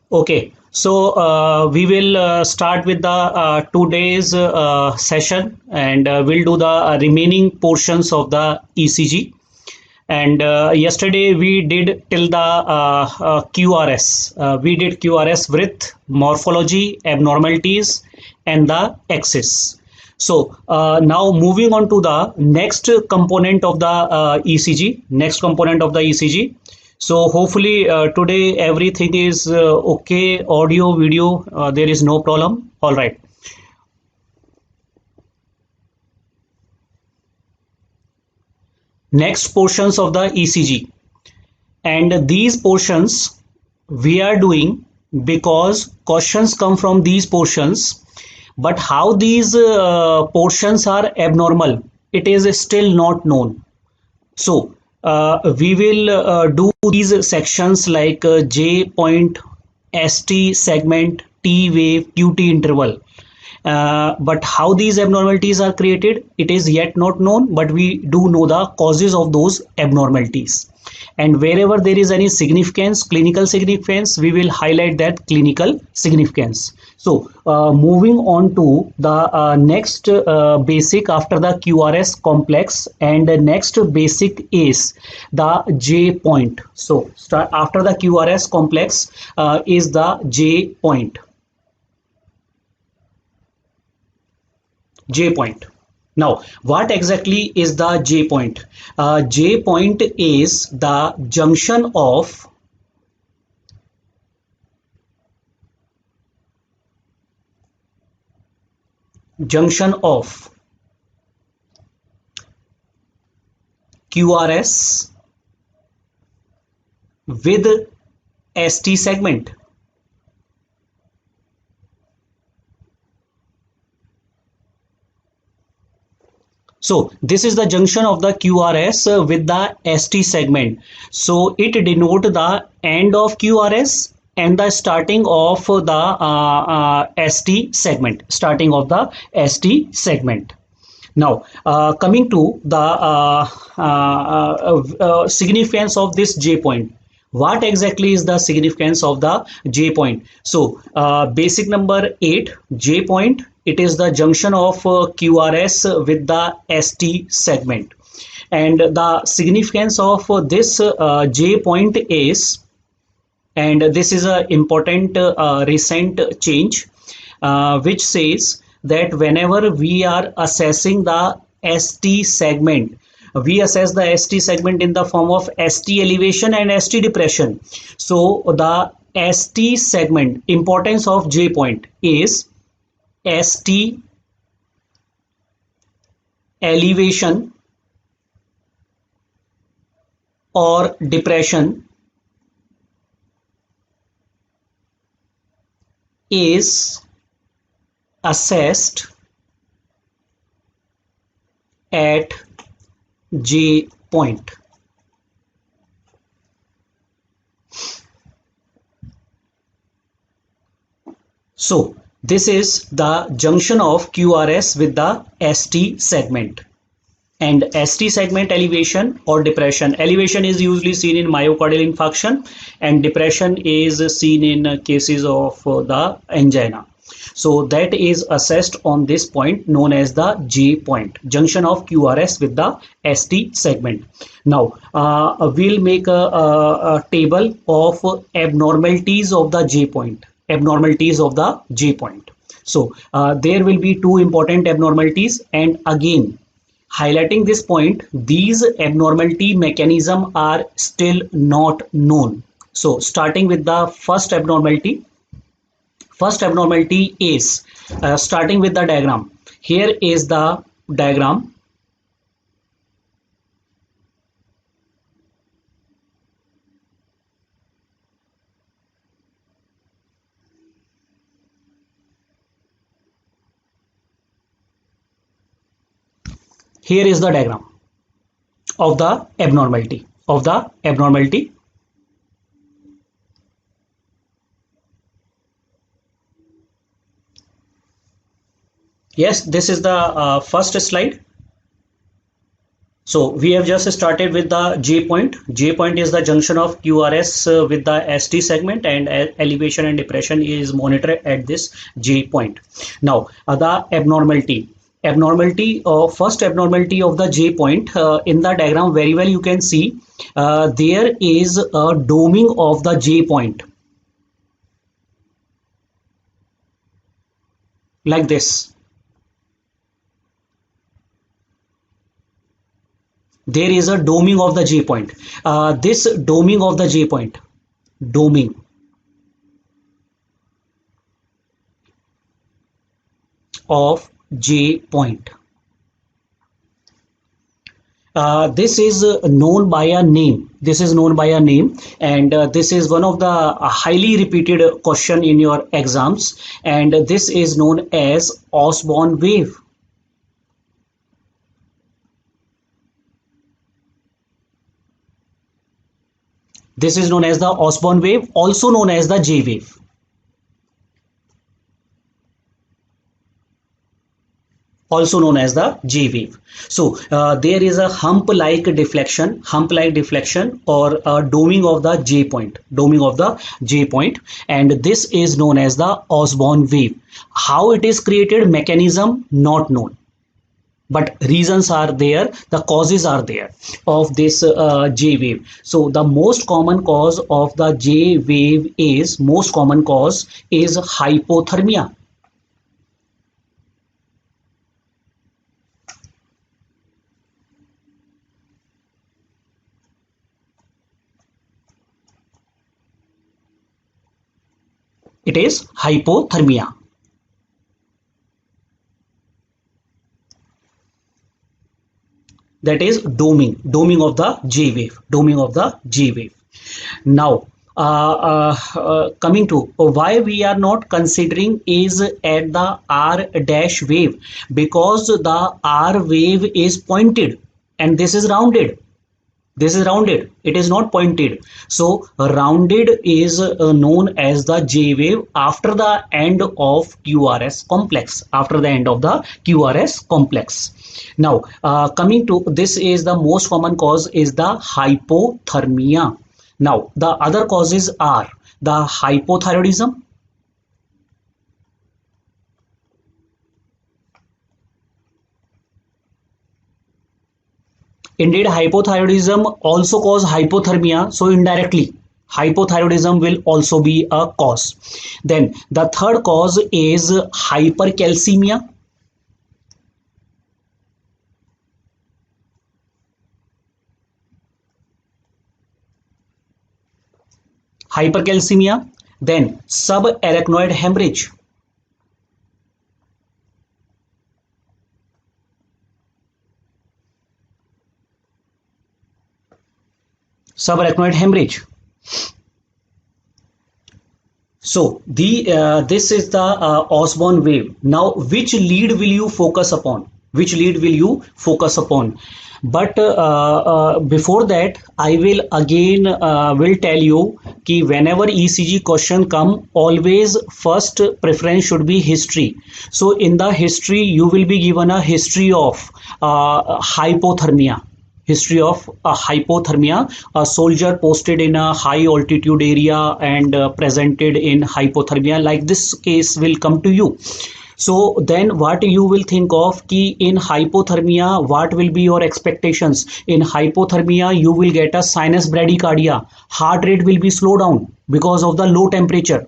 Okay, so we will start with the today's session, and we'll do the remaining portions of the ECG. And yesterday we did till the QRS. We did QRS with morphology, abnormalities, and the axis. So now moving on to the next component of the ECG. Next component of the ECG. So hopefully today everything is okay. Audio, video, there is no problem. All right. Next portions of the ECG. And these portions we are doing because questions come from these portions, but how these portions are abnormal, it is still not known. So we will do these sections like J point, ST segment, T wave, QT interval. But how these abnormalities are created, it is yet not known, but we do know the causes of those abnormalities. And wherever there is any significance, clinical significance, we will highlight that clinical significance. So moving on to the next basic after the QRS complex, and the next basic is the J point. So start after the QRS complex is the J point. J point. Now, what exactly is the J point? J point is the junction of QRS with ST segment. So this is the junction of the QRS with the ST segment. So it denotes the end of QRS and the starting of the ST segment. Starting of the ST segment. Now, coming to the significance of this J point. What exactly is the significance of the J point? So, basic number 8, J point, it is the junction of QRS with the ST segment. And the significance of this J point is, and this is an important recent change, which says that whenever we are assessing the ST segment, we assess the ST segment in the form of ST elevation and ST depression. So the ST segment, importance of J point is ST elevation or depression is assessed at J point. So this is the junction of QRS with the ST segment. And ST segment elevation or depression. Elevation is usually seen in myocardial infarction, and depression is seen in cases of the angina. So that is assessed on this point known as the J point, junction of QRS with the ST segment. Now we'll make a table of abnormalities of the J point. Abnormalities of the J point. So there will be two important abnormalities, and again highlighting this point, these abnormality mechanism are still not known. So starting with the first abnormality is starting with the diagram. Here is the diagram. Here is the diagram of the abnormality. Yes, this is the first slide. So we have just started with the J point. J point is the junction of QRS with the ST segment, and elevation and depression is monitored at this J point. Now the abnormality. First abnormality of the J point, in the diagram very well you can see there is a doming of the J point like this. There is a doming of the J point. This doming of the J point, doming of J point. This is known by a name. This is known by a name, and this is one of the highly repeated question in your exams, and this is known as Osborn wave. This is known as the Osborn wave, also known as the J wave. Also known as the J wave. So there is a hump-like deflection, or doming of the J point, and this is known as the Osborn wave. How it is created, mechanism not known, but reasons are there, the causes are there of this J wave. So the most common cause of the J wave is hypothermia. It is hypothermia. That is doming of the J wave. Now coming to why we are not considering is at the R dash wave, because the R wave is pointed and this is rounded. It is not pointed. So rounded is known as the J wave after the end of QRS complex. Now coming to this, is the most common cause is the hypothermia. Now the other causes are the hypothyroidism, indeed hypothyroidism also cause hypothermia, so indirectly hypothyroidism will also be a cause. Then the third cause is hypercalcemia. Then subarachnoid hemorrhage. So this is the Osborn wave. Now which lead will you focus upon? But before that, I will again will tell you कि whenever ECG question come, always first preference should be history. So in the history you will be given a history of hypothermia. A soldier posted in a high altitude area and presented in hypothermia, like this case will come to you. So then what you will think of कि in hypothermia what will be your expectations? In hypothermia you will get a sinus bradycardia, heart rate will be slow down because of the low temperature,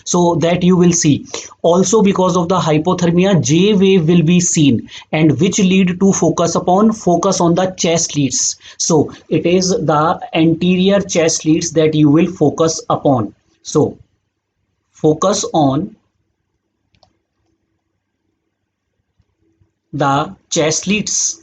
so that you will see. Also because of the hypothermia, J wave will be seen, and which lead to focus upon? Focus on the chest leads. So it is the anterior chest leads that you will focus upon. So focus on the chest leads.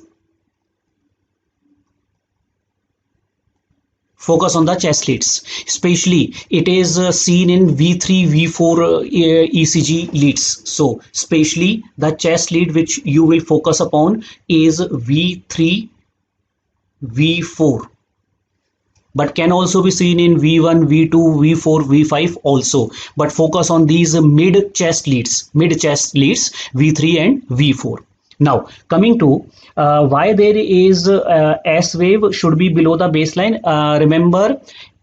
Especially it is seen in V3 V4 ECG leads. So especially the chest lead which you will focus upon is V3 V4, but can also be seen in V1 V2 V4 V5 also, but focus on these mid chest leads V3 and V4. Now coming to why there is S wave should be below the baseline. Remember,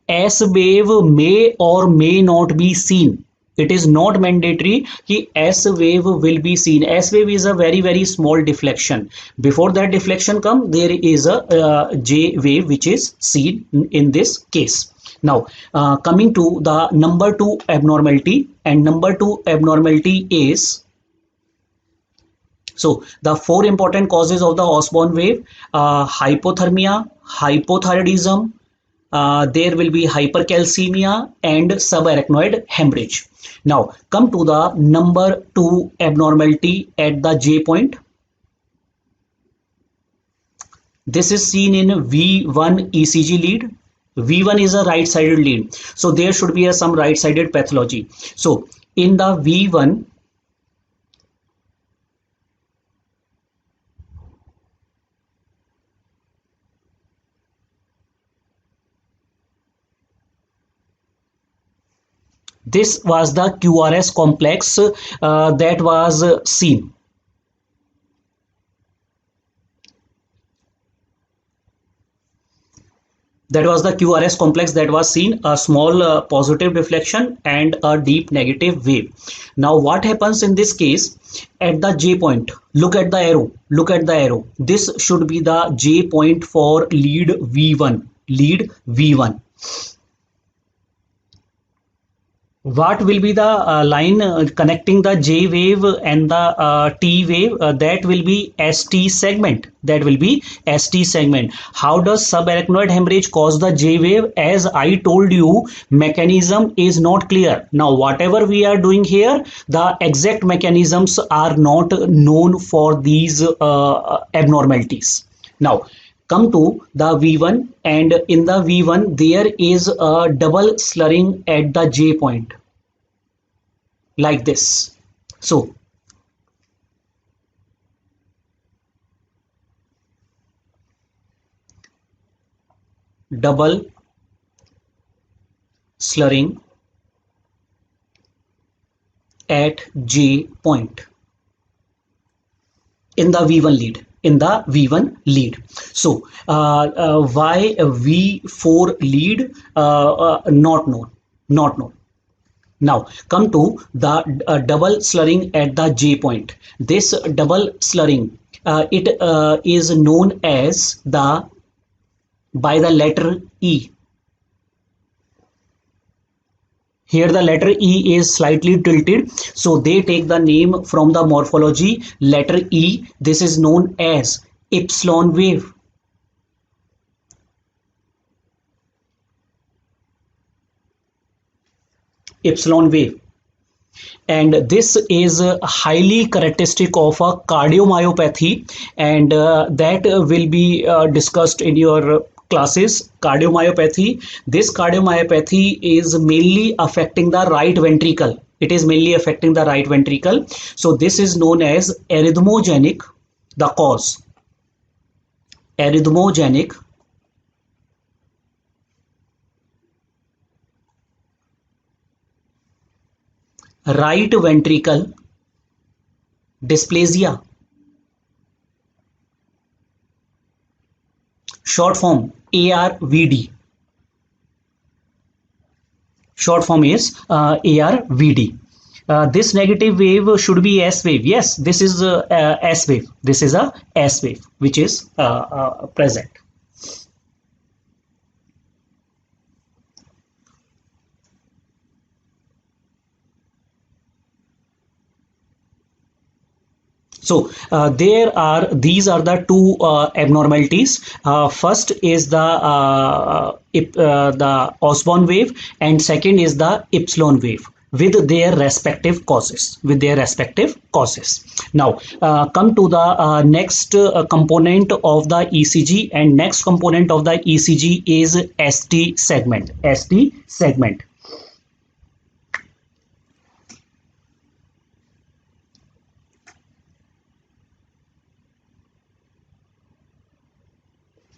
S wave may or may not be seen. It is not mandatory कि S wave will be seen. S wave is a very very small deflection. Before that deflection come, there is a J wave which is seen in this case. Now coming to the number two abnormality, and number two abnormality is, so the four important causes of the Osborn wave: hypothermia, hypothyroidism, there will be hypercalcemia and subarachnoid hemorrhage. Now come to the number two abnormality at the J point. This is seen in V1 ECG lead. V1 is a right-sided lead, so there should be some right-sided pathology. So in the V1, this was the QRS complex that was seen. That was the QRS complex that was seen, a small positive deflection and a deep negative wave. Now what happens in this case at the J point? Look at the arrow. Look at the arrow. This should be the J point for lead V1. Lead V1. What will be the line connecting the J wave and the T wave? That will be ST segment. That will be ST segment. How does subarachnoid hemorrhage cause the J wave? As I told you, mechanism is not clear. Now whatever we are doing here, the exact mechanisms are not known for these abnormalities. Now come to the V1, and in the V1 there is a double slurring at the J point, like this. So double slurring at J point in the V1 lead. In the V1 lead. So why V4 lead? Not known. Not known. Now come to the double slurring at the J point. This double slurring, it is known as the, by the letter E. Here the letter E is slightly tilted, so they take the name from the morphology, letter E. This is known as epsilon wave. Epsilon wave. And this is highly characteristic of a cardiomyopathy, and that will be discussed in your classes. Cardiomyopathy. This cardiomyopathy is mainly affecting the right ventricle. It is mainly affecting the right ventricle. So this is known as arrhythmogenic, the cause. Arrhythmogenic right ventricle dysplasia. Short form ARVD. Short form is ARVD. This negative wave should be S wave. Yes, this is S wave. This is a S wave which is present. So these are the two abnormalities. First is the Osborn wave, and second is the epsilon wave with their respective causes. Now come to the next component of the ECG, and next component of the ECG is ST segment. ST segment.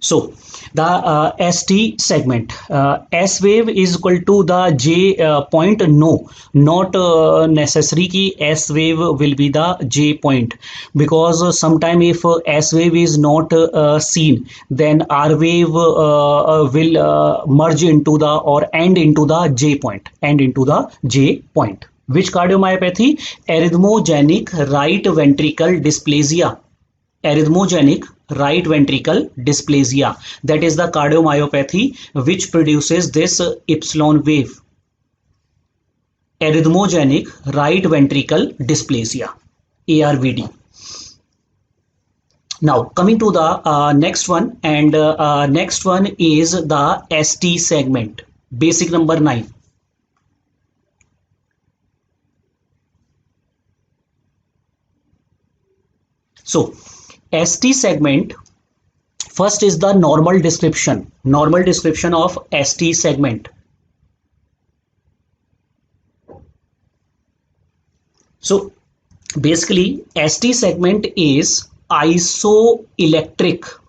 So the ST segment, S wave is equal to the J point. No, not necessary ki S wave will be the J point, because sometime if S wave is not seen, then R wave will merge into the or end into the J point, Which cardiomyopathy? Arrhythmogenic right ventricle dysplasia. Arrhythmogenic right ventricle dysplasia, that is the cardiomyopathy which produces this epsilon wave. Arrhythmogenic right ventricle dysplasia, ARVD. Now coming to the next one, and next one is the ST segment, basic number 9. So ST segment, first is the normal description of ST segment. So basically ST segment is isoelectric.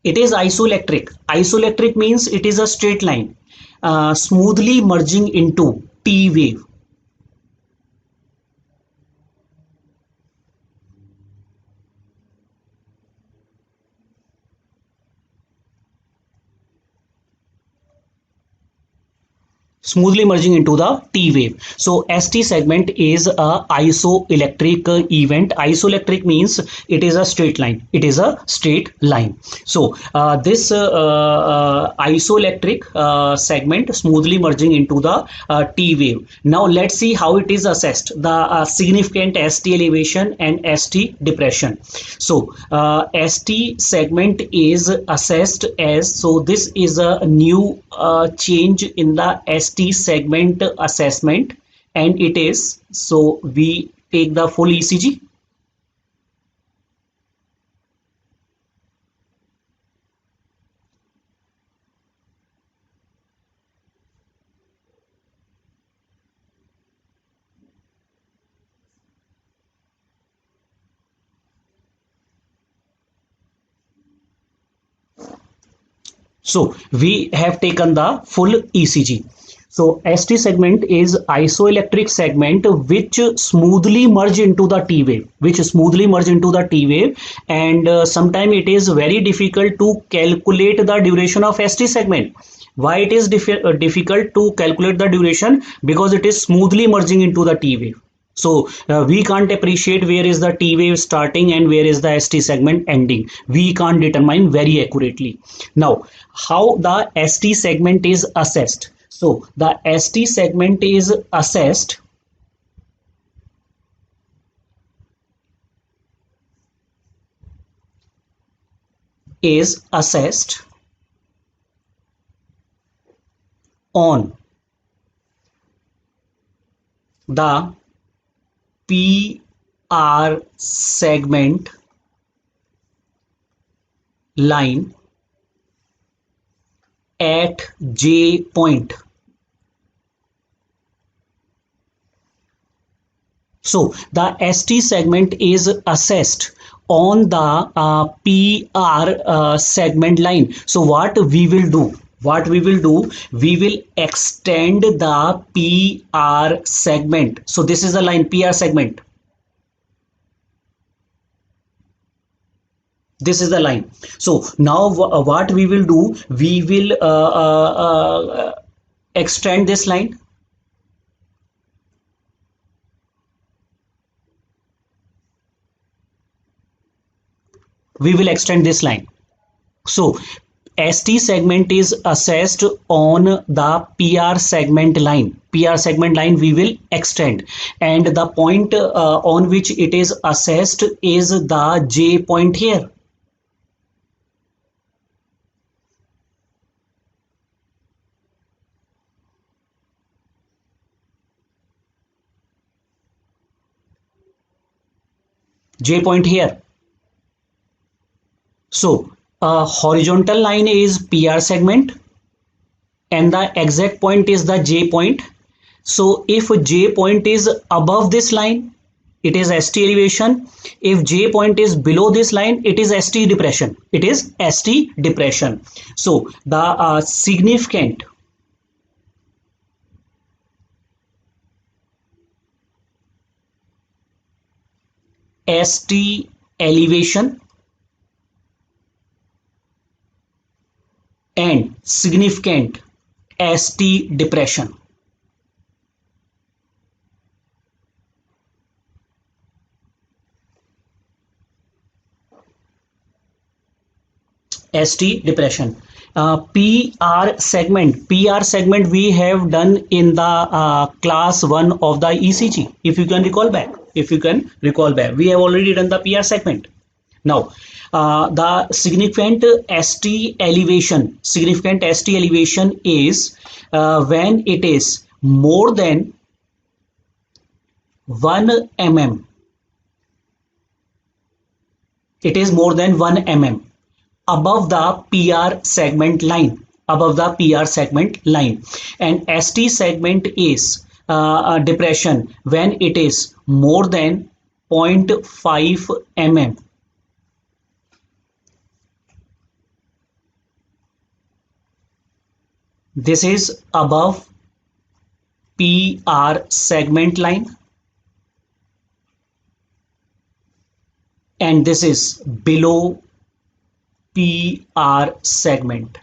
It is isoelectric. Isoelectric means it is a straight line, smoothly merging into T wave. Smoothly merging into the T wave. So ST segment is a isoelectric event. Isoelectric means it is a straight line. So this isoelectric segment smoothly merging into the T wave. Now let's see how it is assessed. The significant ST elevation and ST depression. So ST segment is assessed as, so this is a new change in the ST segment assessment, and it is, so we take the full ECG. So we have taken the full ECG. So ST segment is isoelectric segment which smoothly merge into the T wave, and sometimes it is very difficult to calculate the duration of ST segment. Why it is difficult to calculate the duration? Because it is smoothly merging into the T wave. So we can't appreciate where is the T wave starting and where is the ST segment ending. We can't determine very accurately. Now, how the ST segment is assessed? So the ST segment is assessed on the PR segment line at J point. So the ST segment is assessed on the PR segment line. So what we will do? We will extend the PR segment. So this is the line, PR segment. This is the line. So now what we will do? We will extend this line. So ST segment is assessed on the PR segment line. We will extend, and the point on which it is assessed is the J point here. J point here. So horizontal line is PR segment and the exact point is the J point. So if J point is above this line, it is ST elevation. If J point is below this line, it is ST depression. It is ST depression. So the significant ST elevation and significant ST depression. ST depression. PR segment we have done in the class 1 of the ECG. If you can recall back, we have already done the PR segment. Now the significant ST elevation is when it is more than 1 mm. It is more than 1 mm above the PR segment line, and ST segment is depression when it is more than 0.5 mm this is above PR segment line and this is below PR segment.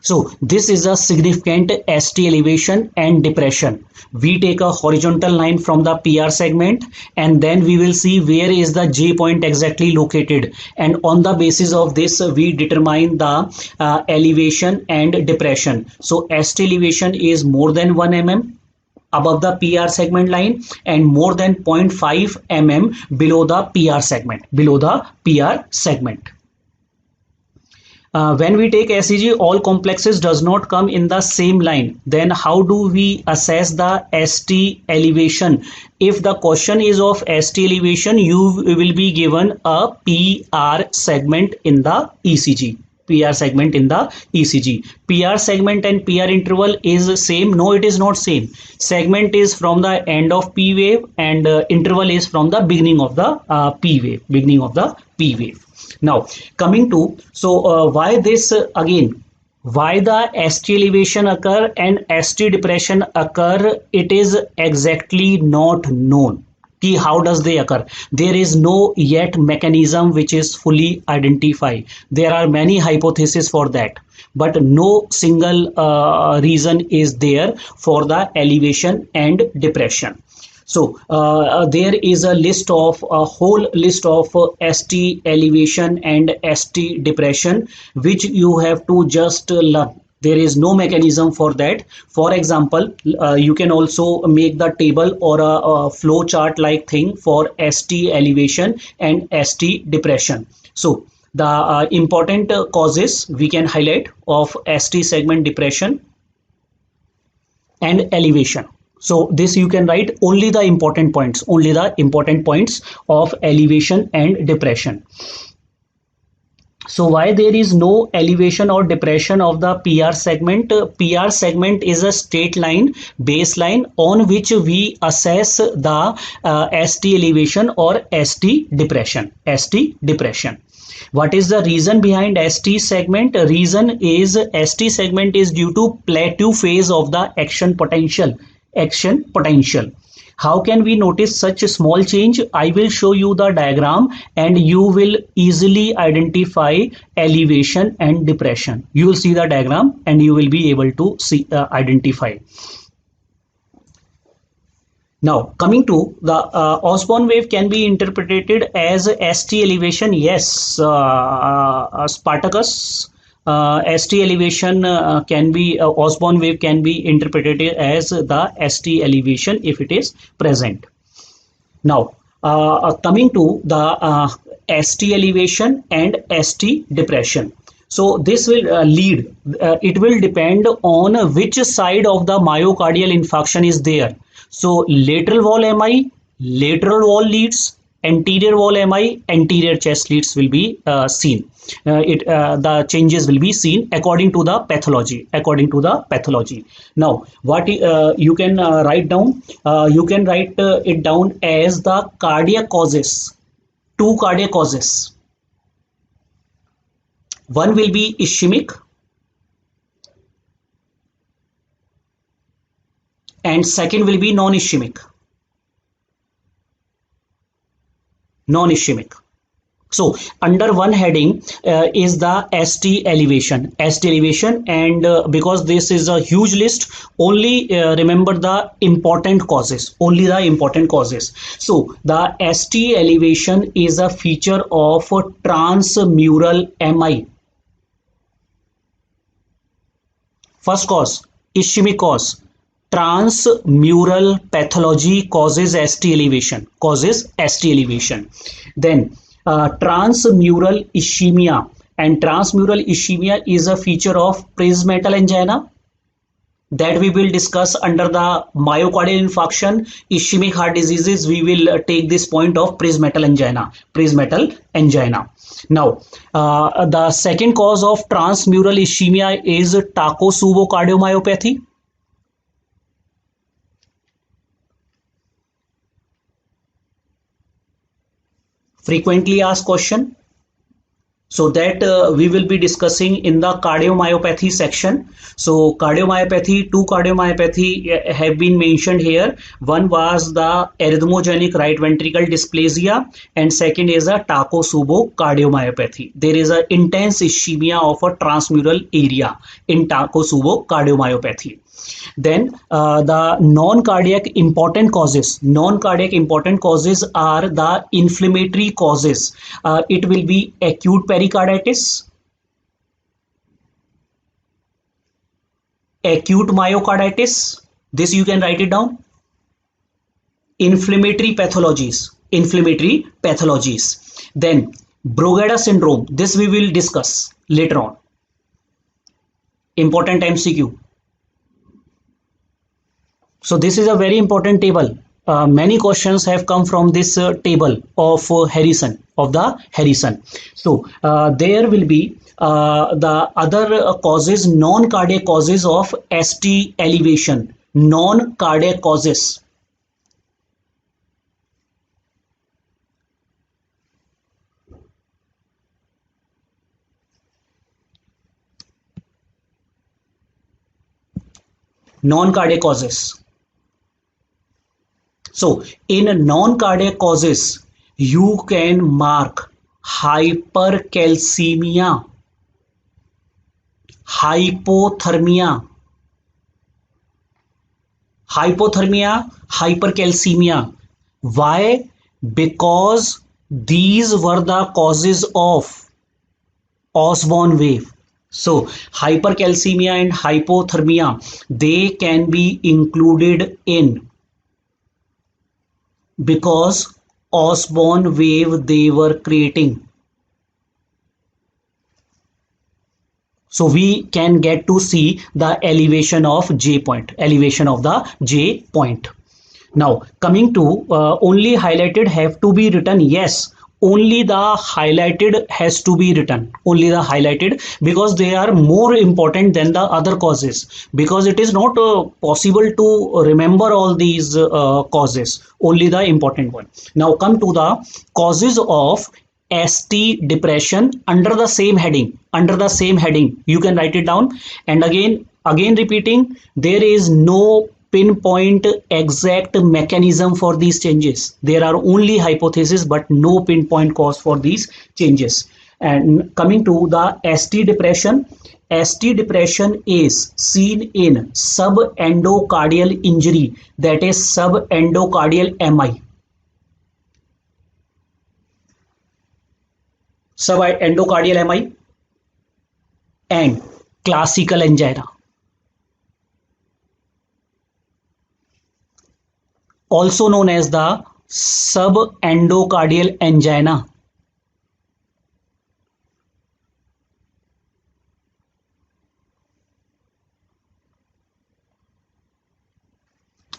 So this is a significant ST elevation and depression. We take a horizontal line from the PR segment and then we will see where is the J point exactly located, and on the basis of this we determine the elevation and depression. So ST elevation is more than 1 mm above the PR segment line and more than 0.5 mm below the PR segment. When we take ECG, all complexes does not come in the same line. Then how do we assess the ST elevation? If the question is of ST elevation, you will be given a PR segment in the ECG. PR segment and PR interval is same? No, it is not same. Segment is from the end of P wave and interval is from the beginning of the P wave. Now coming to, why this again? Why the ST elevation occur and ST depression occur? It is exactly not known. How does they occur? There is no yet mechanism which is fully identified. There are many hypotheses for that, but no single reason is there for the elevation and depression. So there is a whole list of ST elevation and ST depression which you have to just learn. There is no mechanism for that. For example, you can also make the table or a flow chart like thing for ST elevation and ST depression. So the important causes we can highlight of ST segment depression and elevation. So this you can write only the important points of elevation and depression. So why there is no elevation or depression of the PR segment? PR segment is a straight line, baseline on which we assess the ST elevation or ST depression. What is the reason behind ST segment? Reason is ST segment is due to plateau phase of the action potential. How can we notice such a small change? I will show you the diagram and you will easily identify elevation and depression. You will see the diagram and you will be able to see identify. Now coming to the Osborn wave can be interpreted as ST elevation. Yes, Spartacus. ST elevation can be Osborn wave can be interpreted as the ST elevation if it is present. Now coming to the ST elevation and ST depression. So this will lead, it will depend on which side of the myocardial infarction is there. So lateral wall MI, lateral wall leads, anterior wall MI, anterior chest leads will be seen. The changes will be seen according to the pathology. According to the pathology. Now, what you can write down? You can write it down as the cardiac causes. Two cardiac causes. One will be ischemic, and second will be non-ischemic. Non-ischemic. So under one heading is the ST elevation. ST elevation, and because this is a huge list, only remember the important causes. Only the important causes. So the ST elevation is a feature of transmural MI. First cause, ischemic cause. Transmural pathology causes ST elevation. Causes ST elevation. Then transmural ischemia, and transmural ischemia is a feature of prismatal angina that we will discuss under the myocardial infarction, ischemic heart diseases. We will take this point of prismatal angina. Prismatal angina. Now, the second cause of transmural ischemia is Takotsubo cardiomyopathy. Frequently asked question. So that we will be discussing in the cardiomyopathy section. So cardiomyopathy, two cardiomyopathy have been mentioned here. One was the arrhythmogenic right ventricle dysplasia, and second is a Takotsubo cardiomyopathy. There is an intense ischemia of a transmural area in Takotsubo cardiomyopathy. Then the non-cardiac important causes. Non-cardiac important causes are the inflammatory causes. It will be acute pericarditis, acute myocarditis. This you can write it down. Inflammatory pathologies. Inflammatory pathologies. Then Brugada syndrome. This we will discuss later on. Important MCQ. So this is a very important table. Many questions have come from this table of Harrison, of the Harrison. So there will be the other causes, non-cardiac causes of ST elevation. Non-cardiac causes. Non-cardiac causes. So in non-cardiac causes, you can mark hypercalcemia, hypothermia, hypercalcemia. Why? Because these were the causes of Osborn wave. So hypercalcemia and hypothermia, they can be included in, because Osborn wave they were creating. So we can get to see the elevation of J point, elevation of the J point. Now coming to only highlighted have to be written. Yes, only the highlighted has to be written. Only the highlighted, because they are more important than the other causes, because it is not possible to remember all these causes. Only the important one. Now come to the causes of ST depression under the same heading. Under the same heading, you can write it down. And again repeating, there is no pinpoint exact mechanism for these changes. There are only hypotheses but no pinpoint cause for these changes. And coming to the ST depression, ST depression is seen in subendocardial injury, that is subendocardial MI. Subendocardial MI and classical angina. Also known as the subendocardial angina.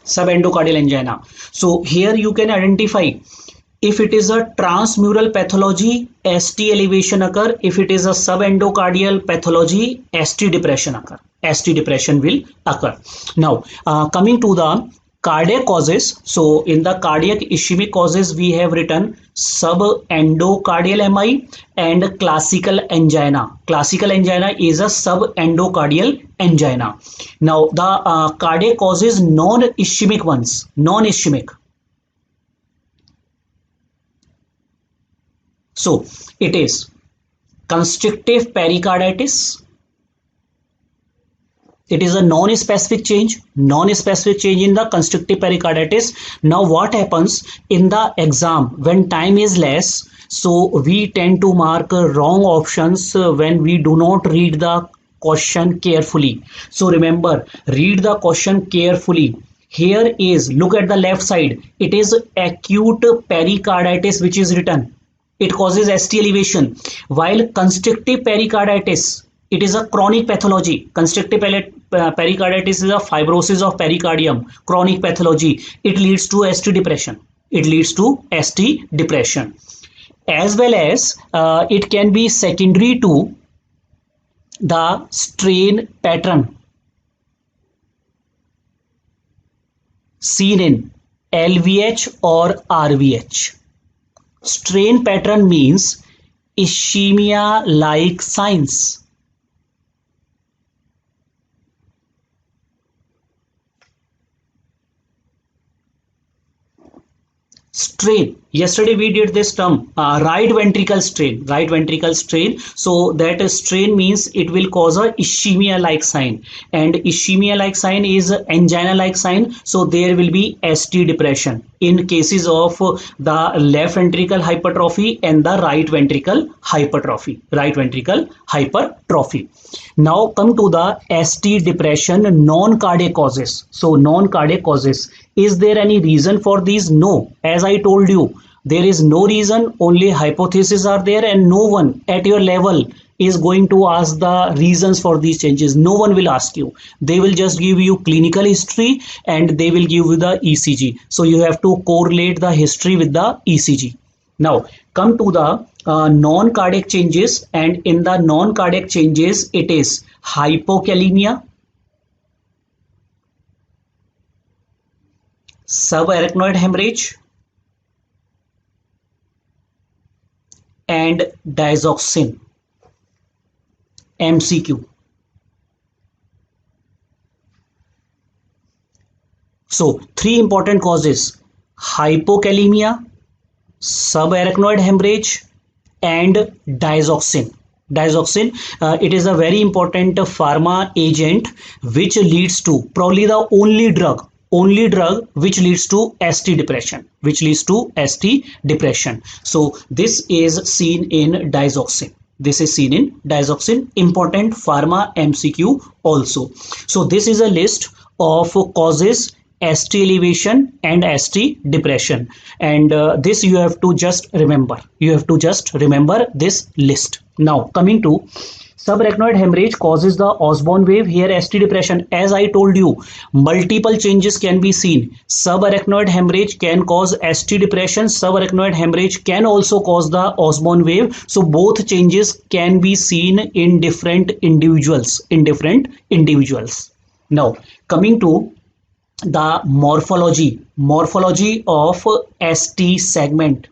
Subendocardial angina. So here you can identify If it is a transmural pathology, ST elevation occur. If it is a subendocardial pathology, ST depression occur. ST depression will occur. Now, coming to the cardiac causes. So, in the cardiac ischemic causes, we have written subendocardial MI and classical angina. Classical angina is a subendocardial angina. Now, the cardiac causes non-ischemic ones. Non-ischemic. So it is constrictive pericarditis. It is a non-specific change in the constrictive pericarditis. Now what happens in the exam when time is less? So we tend to mark wrong options when we do not read the question carefully. So remember, read the question carefully. Here is, look at the left side. It is acute pericarditis which is written. It causes ST elevation, while constrictive pericarditis, it is a chronic pathology. Constrictive pericarditis is a fibrosis of pericardium, chronic pathology. It leads to ST depression. It leads to ST depression. As well as it can be secondary to the strain pattern seen in LVH or RVH. Strain pattern means ischemia-like signs. Strain. Yesterday we did this term, right ventricle strain. Right ventricle strain. So that strain means it will cause a ischemia-like sign, and ischemia-like sign is angina-like sign. So there will be ST depression in cases of the left ventricle hypertrophy and the right ventricle hypertrophy. Right ventricle hypertrophy. Now come to the ST depression non-cardiac causes. So non-cardiac causes. Is there any reason for these? No. As I told you, there is no reason, only hypotheses are there, and no one at your level is going to ask the reasons for these changes. No one will ask you. They will just give you clinical history and they will give you the ECG. So you have to correlate the history with the ECG. Now come to the non-cardiac changes, and in the non-cardiac changes it is hypokalemia, subarachnoid hemorrhage, and digoxin. MCQ. So three important causes: hypokalemia, subarachnoid hemorrhage, and digoxin. Digoxin, it is a very important pharma agent which leads to, probably the only drug which leads to ST depression, So this is seen in digoxin. Important pharma MCQ also. So this is a list of causes ST elevation and ST depression, and this you have to just remember. This list. Now coming to subarachnoid hemorrhage causes the Osborn wave. Here ST depression, as I told you, multiple changes can be seen. Subarachnoid hemorrhage can cause ST depression. Subarachnoid hemorrhage can also cause the Osborn wave. So both changes can be seen in different individuals. Now coming to the morphology of ST segment.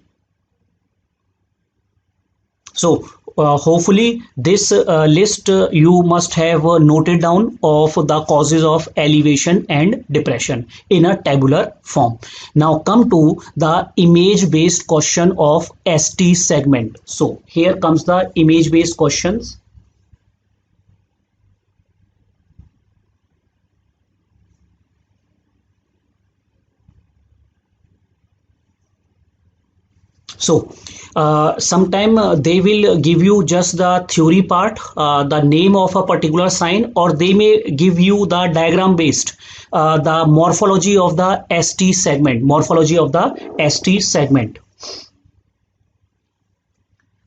So hopefully this list you must have noted down of the causes of elevation and depression in a tabular form. Now come to the image based question of ST segment. So here comes the image based questions. So sometime they will give you just the theory part, the name of a particular sign, or they may give you the diagram based, the morphology of the ST segment.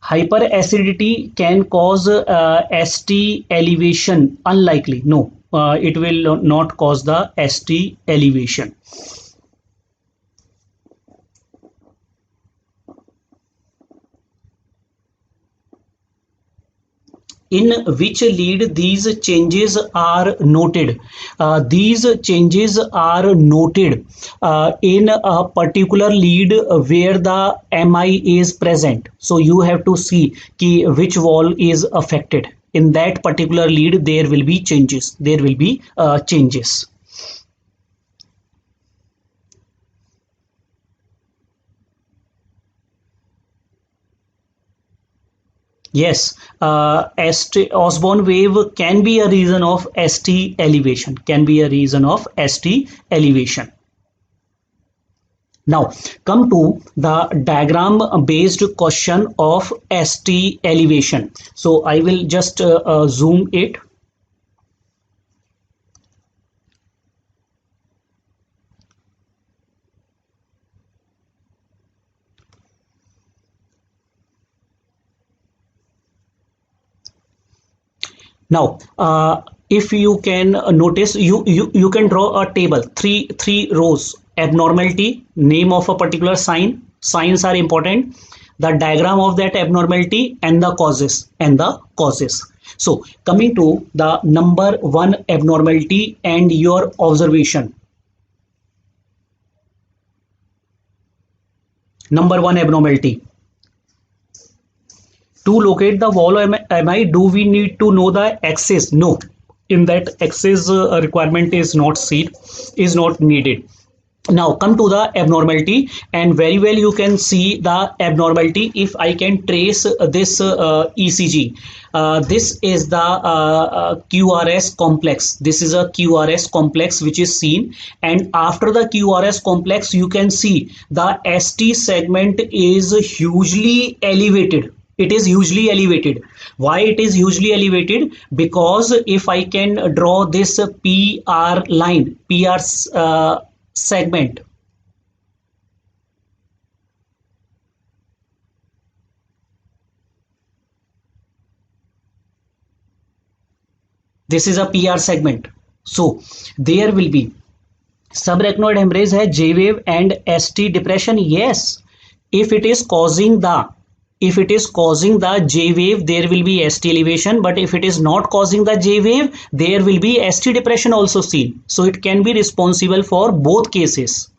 Hyperacidity can cause ST elevation. Unlikely. No, it will not cause the ST elevation. in which lead these changes are noted. These changes are noted in a particular lead where the MI is present. So you have to see which wall is affected. In that particular lead, there will be changes. There will be changes. Yes, Osborne wave can be a reason of ST elevation. Can be a reason of ST elevation. Now, come to the diagram based question of ST elevation. So I will just zoom it. Now, if you can notice, you can draw a table, three rows: abnormality, name of a particular sign. Signs are important. The diagram of that abnormality and the causes. So, coming to the number one abnormality and your observation. Number one abnormality. To locate the wall MI, do we need to know the axis? No, in that axis requirement is not needed. Now come to the abnormality, and very well you can see the abnormality if I can trace this ECG. This is the QRS complex. This is a QRS complex which is seen, and after the QRS complex you can see the ST segment is hugely elevated. It is hugely elevated. Why it is hugely elevated? Because if I can draw this PR line, PR segment, this is a PR segment. So there will be subarachnoid hemorrhage है, J wave and ST depression. Yes, if it is causing the J wave, there will be ST elevation, but if it is not causing the J wave, there will be ST depression also seen. So it can be responsible for both cases,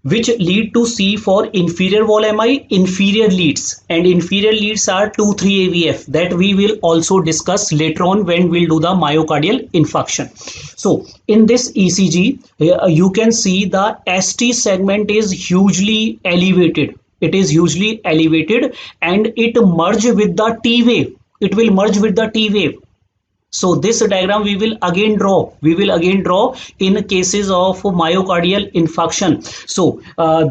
which lead to C for inferior wall MI, inferior leads, and inferior leads are 2-3 AVF, that we will also discuss later on when we'll do the myocardial infarction. So in this ECG, you can see the ST segment is hugely elevated. It is hugely elevated and it merge with the T wave. It will merge with the T wave. So this diagram we will again draw. In cases of myocardial infarction. So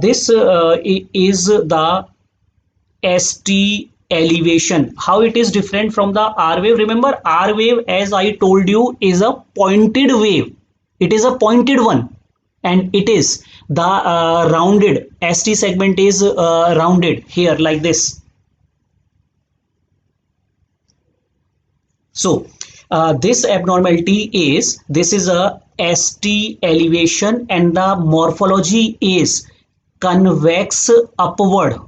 this is the ST elevation. How it is different from the R wave? Remember, R wave, as I told you, is a pointed wave. It is a pointed one, and it is the rounded. ST segment is rounded here like this. So this abnormality is, this is a ST elevation, and the morphology is convex upward.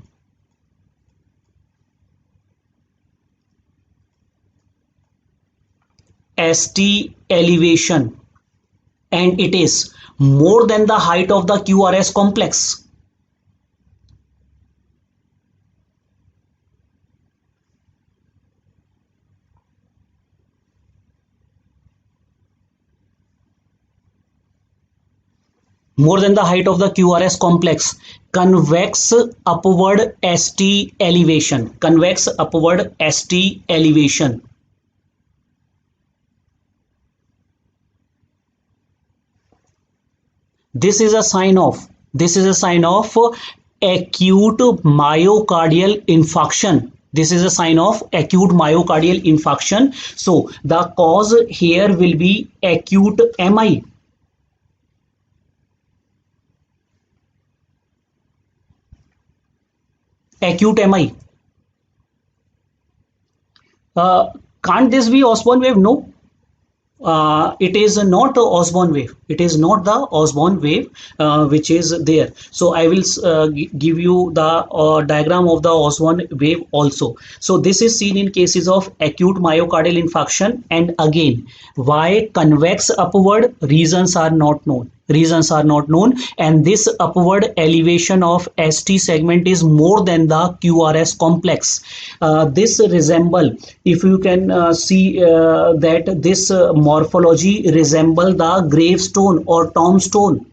ST elevation, and it is more than the height of the QRS complex. More than the height of the QRS complex. Convex upward ST elevation. Convex upward ST elevation. This is a sign of acute myocardial infarction. This is a sign of acute myocardial infarction. So the cause here will be acute MI. Acute MI. Can't this be Osborne wave? No. It is not a Osborne wave. It is not the Osborne wave which is there. So I will give you the diagram of the Osborne wave also. So this is seen in cases of acute myocardial infarction, and again, why convex upward, reasons are not known. Reasons are not known, and this upward elevation of ST segment is more than the QRS complex. This resemble, if you can see that this morphology resemble the gravestone or tombstone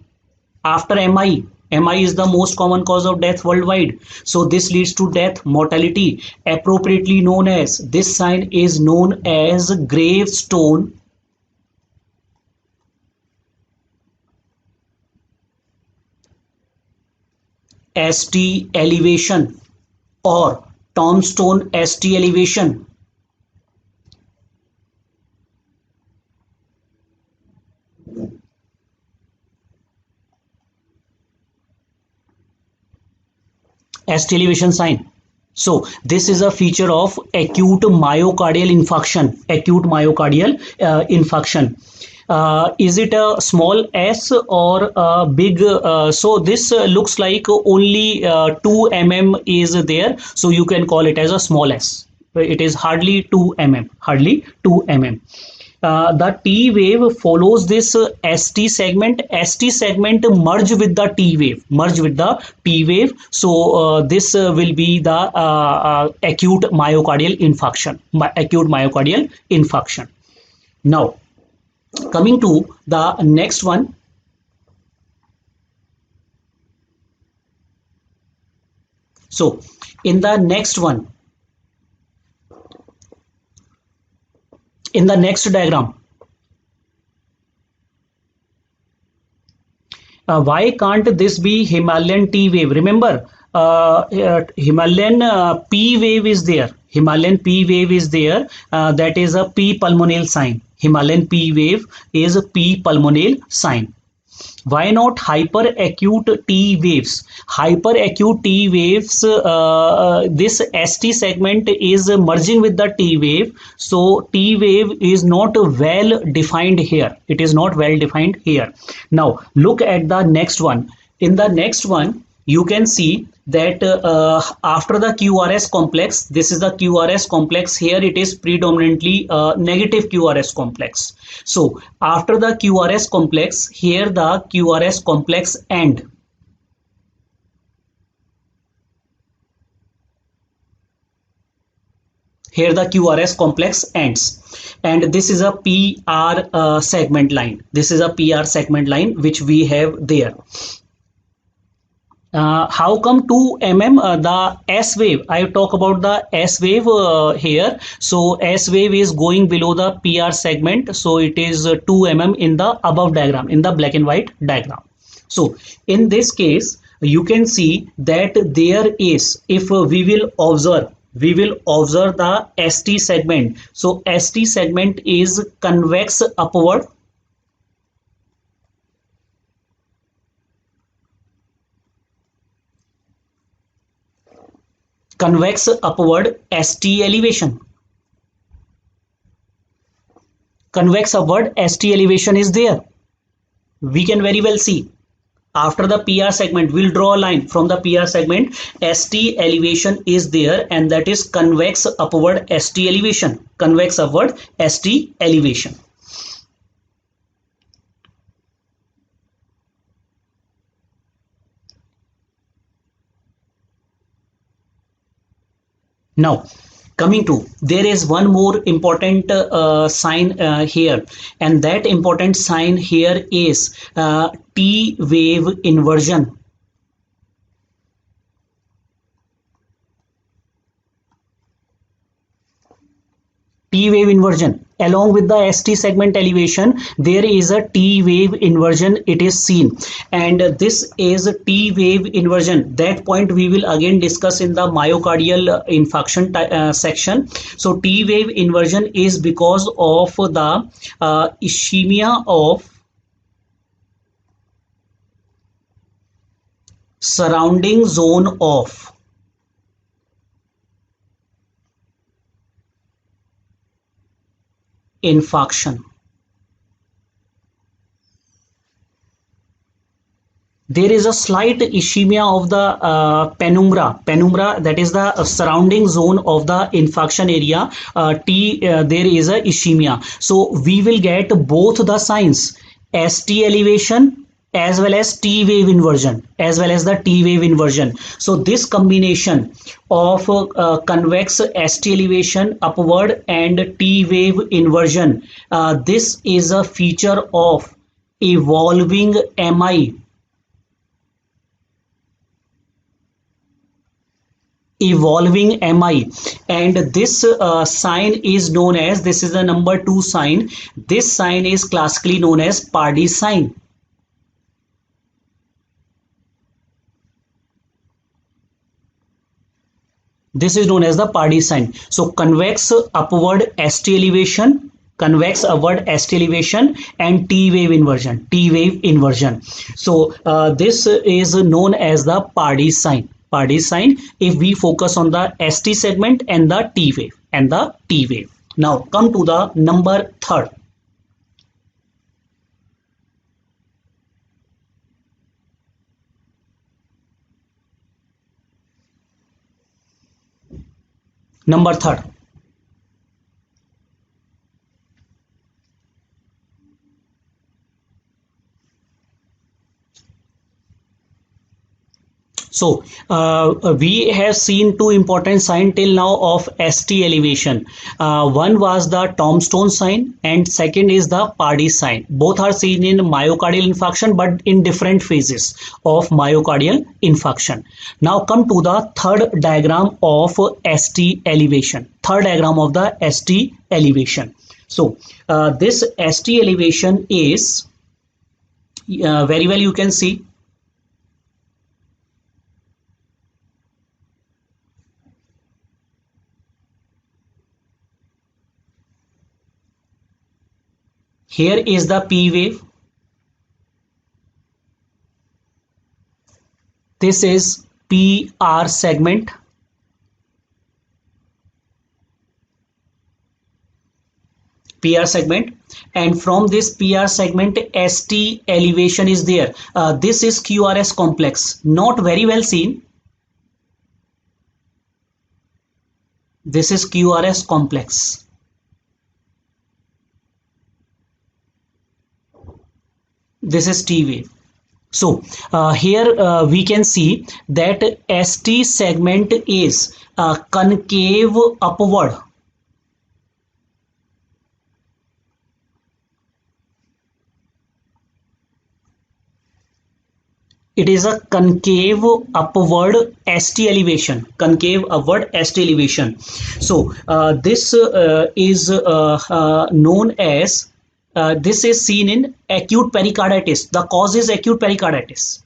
after MI. MI is the most common cause of death worldwide. So this leads to death, mortality, appropriately known as, this sign is known as gravestone ST elevation or tombstone ST elevation. ST elevation sign. So this is a feature of acute myocardial infarction. Acute myocardial infarction. Is it a small s or a big? So this looks like only 2 mm is there. So you can call it as a small s. It is hardly 2 mm. Hardly 2 mm. The T wave follows this ST segment. ST segment merge with the T wave. Merge with the T wave. So this will be the acute myocardial infarction. Acute myocardial infarction. Now, coming to the next one. So, in the next one, in the next diagram, why can't this be Himalayan T wave? Remember, Himalayan P wave is there. Himalayan P wave is there. That is a P pulmonale sign. Himalayan P wave is a P pulmonale sign. Why not hyperacute T waves? Hyperacute T waves, this ST segment is merging with the T wave. So T wave is not well defined here. It is not well defined here. Now look at the next one. In the next one, you can see that after the QRS complex, this is the QRS complex. Here it is predominantly negative QRS complex. So after the QRS complex, here the QRS complex end. Here the QRS complex ends, and this is a PR segment line. This is a PR segment line which we have there. How come 2 mm? The S wave, I talk about the S wave here. So S wave is going below the PR segment, so it is 2 mm in the above diagram, in the black and white diagram. So in this case, you can see that there is, if we will observe, the ST segment. So ST segment is convex upward. Convex upward ST elevation. Convex upward ST elevation is there. We can very well see. After the PR segment, we'll draw a line from the PR segment. ST elevation is there, and that is convex upward ST elevation. Convex upward ST elevation. Now, coming to, there is one more important sign here, and that important sign here is T wave inversion. T wave inversion. Along with the ST segment elevation, there is a T wave inversion, it is seen, and this is a T wave inversion. That point we will again discuss in the myocardial infarction section. So T wave inversion is because of the ischemia of surrounding zone of infarction. there is a slight ischemia of the penumbra, that is the surrounding zone of the infarction area. There is a ischemia, so we will get both the signs, ST elevation as well as T wave inversion, as well as the T wave inversion. So this combination of convex ST elevation upward and T wave inversion, this is a feature of evolving MI. Evolving MI, and this sign is known as, this is the number 2 sign, this sign is classically known as Pardee sign. This is known as the Pardee sign. So convex upward ST elevation, convex upward ST elevation, and T wave inversion, T wave inversion. So this is known as the Pardee sign. Pardee sign, if we focus on the ST segment and the T wave and the T wave. Now come to the number 3rd. Number 3rd. So we have seen two important signs till now of ST elevation. One was the tombstone sign and second is the Pardee sign. Both are seen in myocardial infarction but in different phases of myocardial infarction. Now come to the third diagram of ST elevation. Third diagram of the ST elevation. So this ST elevation is very well you can see. Here is the P wave. This is PR segment. PR segment, and from this PR segment ST elevation is there. This is QRS complex, not very well seen. This is QRS complex. This is T wave. So here we can see that ST segment is concave upward. It is a concave upward ST elevation, concave upward ST elevation. So this is known as this is seen in acute pericarditis. The cause is acute pericarditis.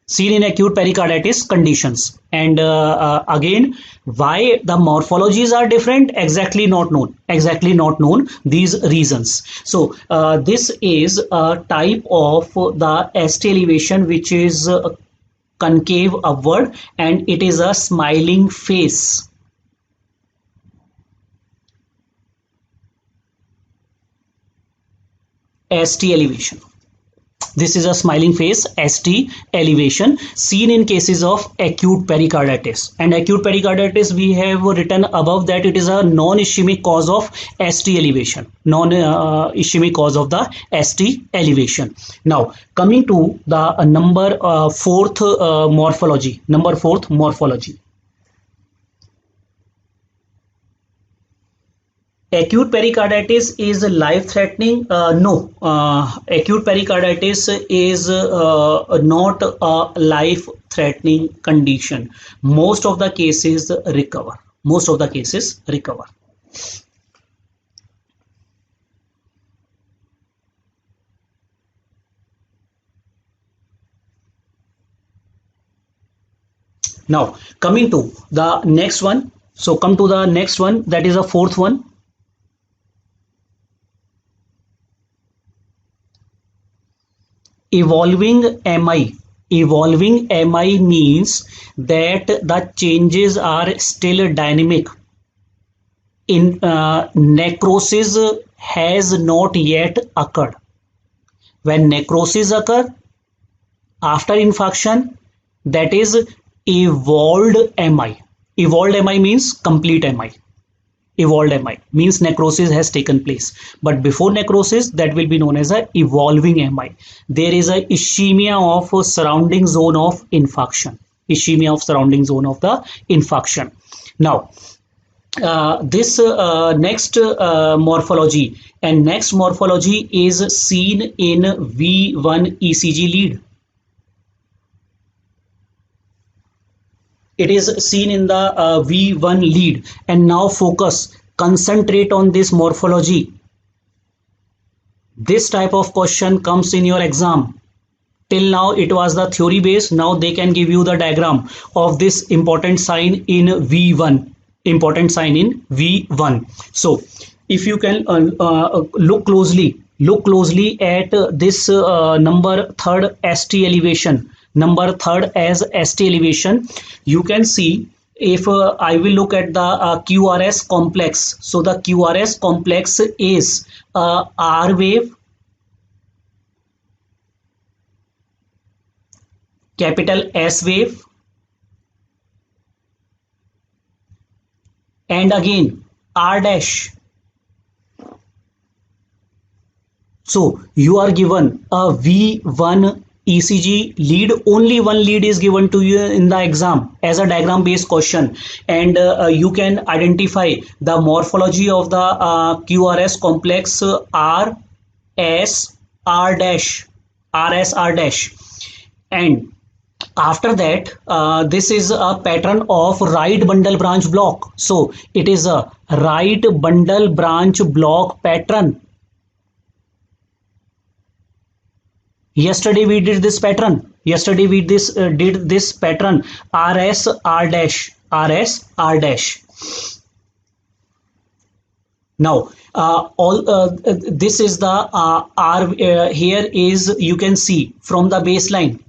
Seen in acute pericarditis conditions. And again, why the morphologies are different, exactly not known. Exactly not known, these reasons. So this is a type of the ST elevation which is concave upward and it is a smiling face. ST elevation. This is a smiling face, ST elevation, seen in cases of acute pericarditis. And acute pericarditis, we have written above that it is a non-ischemic cause of ST elevation. Non-ischemic cause of the ST elevation. Now, coming to the number 4th morphology. Number 4th morphology. Acute pericarditis is life-threatening? No, acute pericarditis is not a life-threatening condition. Most of the cases recover. Most of the cases recover. Now, coming to the next one. So, come to the next one, that is a 4th one. Evolving MI. Evolving MI means that the changes are still dynamic. in necrosis has not yet occurred. When necrosis occur after infarction, that is evolved MI. Evolved MI means complete MI. Evolved MI means necrosis has taken place. But before necrosis, that will be known as a evolving MI. There is a ischemia of surrounding zone of infarction. Ischemia of surrounding zone of the infarction. Now, this next morphology and next morphology is seen in V1 ECG lead. It is seen in the V1 lead. And now focus, concentrate on this morphology. This type of question comes in your exam. Till now it was the theory based. Now they can give you the diagram of this important sign in V1. Important sign in V1. So if you can look closely at this number third ST elevation. Number third as ST elevation, you can see if I will look at the QRS complex. So the QRS complex is R wave, capital S wave, and again R dash. So you are given a V1 ECG lead. Only one lead is given to you in the exam as a diagram based question, and you can identify the morphology of the QRS complex R S R dash, RS R dash, and after that this is a pattern of right bundle branch block. So it is a right bundle branch block pattern. Yesterday we did this pattern. Yesterday we did this pattern RS R dash, RS R dash. Now this is the R. Here is, you can see from the baseline.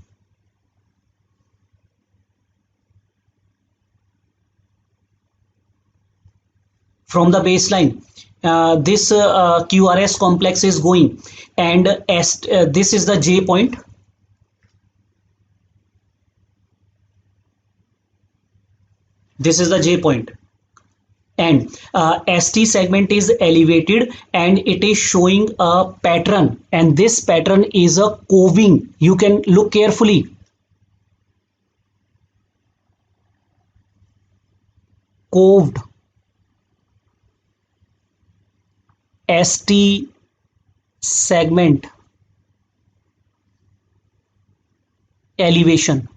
From the baseline, this QRS complex is going, and this is the J point. This is the J point, and ST segment is elevated and it is showing a pattern, and this pattern is a coving. You can look carefully. Coved ST segment elevation,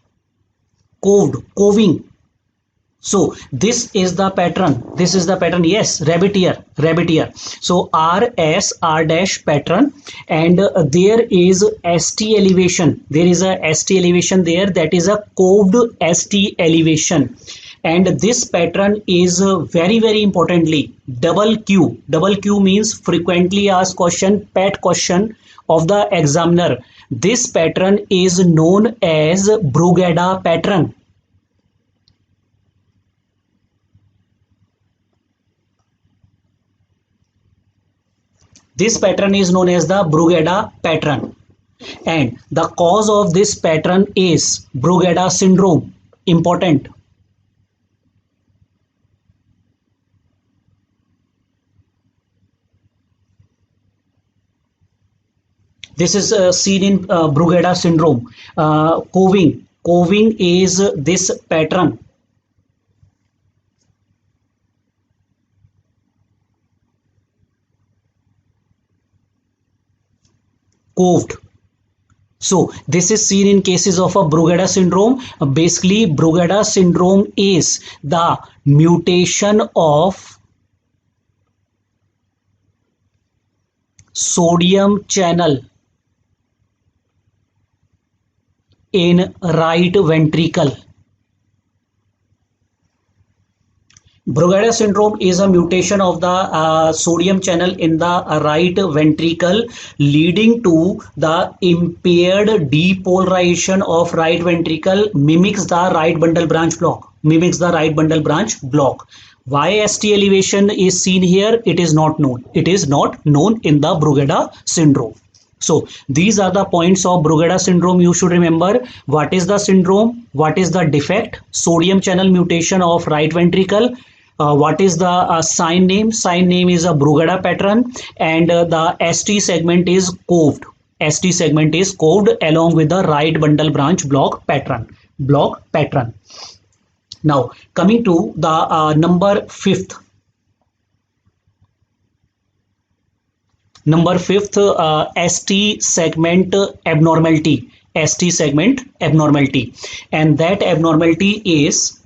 coving. So this is the pattern. This is the pattern. Yes, rabbit ear. So RS R dash pattern, and there is ST elevation. There is a ST elevation there. That is a coved ST elevation. And this pattern is very importantly double Q. Double Q means frequently asked question, PET question of the examiner. This pattern is known as Brugada pattern. This pattern is known as the Brugada pattern, and the cause of this pattern is Brugada syndrome. Important. This is seen in Brugada syndrome. Coving is this pattern. Coved. So this is seen in cases of a Brugada syndrome. Basically, Brugada syndrome is the mutation of sodium channel in right ventricle. Brugada syndrome is a mutation of the sodium channel in the right ventricle, leading to the impaired depolarization of right ventricle, mimics the right bundle branch block. Why ST elevation is seen here? It is not known. It is not known in the Brugada syndrome. So these are the points of Brugada syndrome. You should remember what is the syndrome, what is the defect, sodium channel mutation of right ventricle, what is the sign name. Sign name is a Brugada pattern, and the ST segment is coved. ST segment is coved along with the right bundle branch block pattern. Now coming to the number fifth. Number fifth, ST segment abnormality. ST segment abnormality, and that abnormality is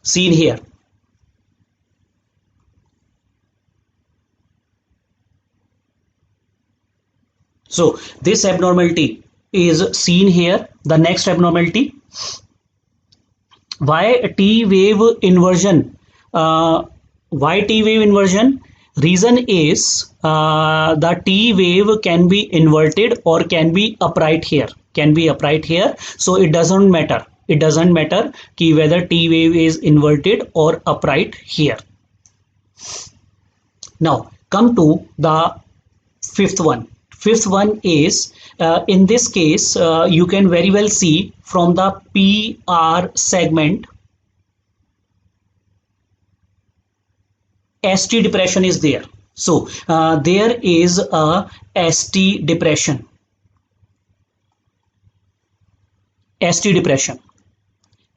seen here. So this abnormality is seen here. The next abnormality, why T wave inversion? Why T wave inversion? Reason is the T wave can be inverted or can be upright here. So it doesn't matter. It doesn't matter ki whether T wave is inverted or upright here. Now come to the fifth one. Fifth one is in this case you can very well see from the PR segment ST depression is there. So there is a ST depression.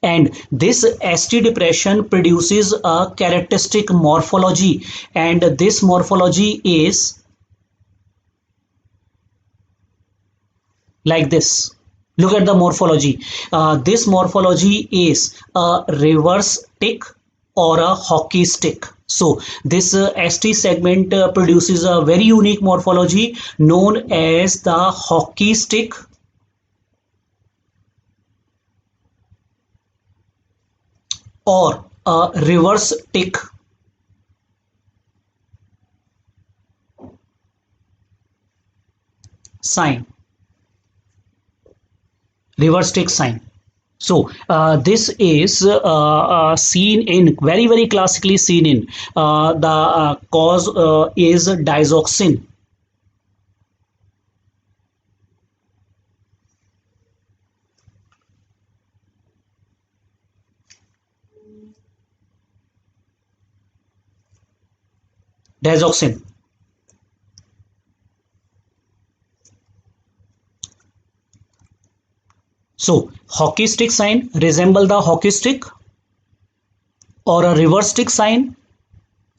And this ST depression produces a characteristic morphology, and this morphology is like this. Look at the morphology. This morphology is a reverse tick or a hockey stick. So this ST segment produces a very unique morphology known as the hockey stick or a reverse tick sign. So this is seen in very classically seen in the cause is digoxin. So hockey stick sign resemble the hockey stick or a reverse stick sign,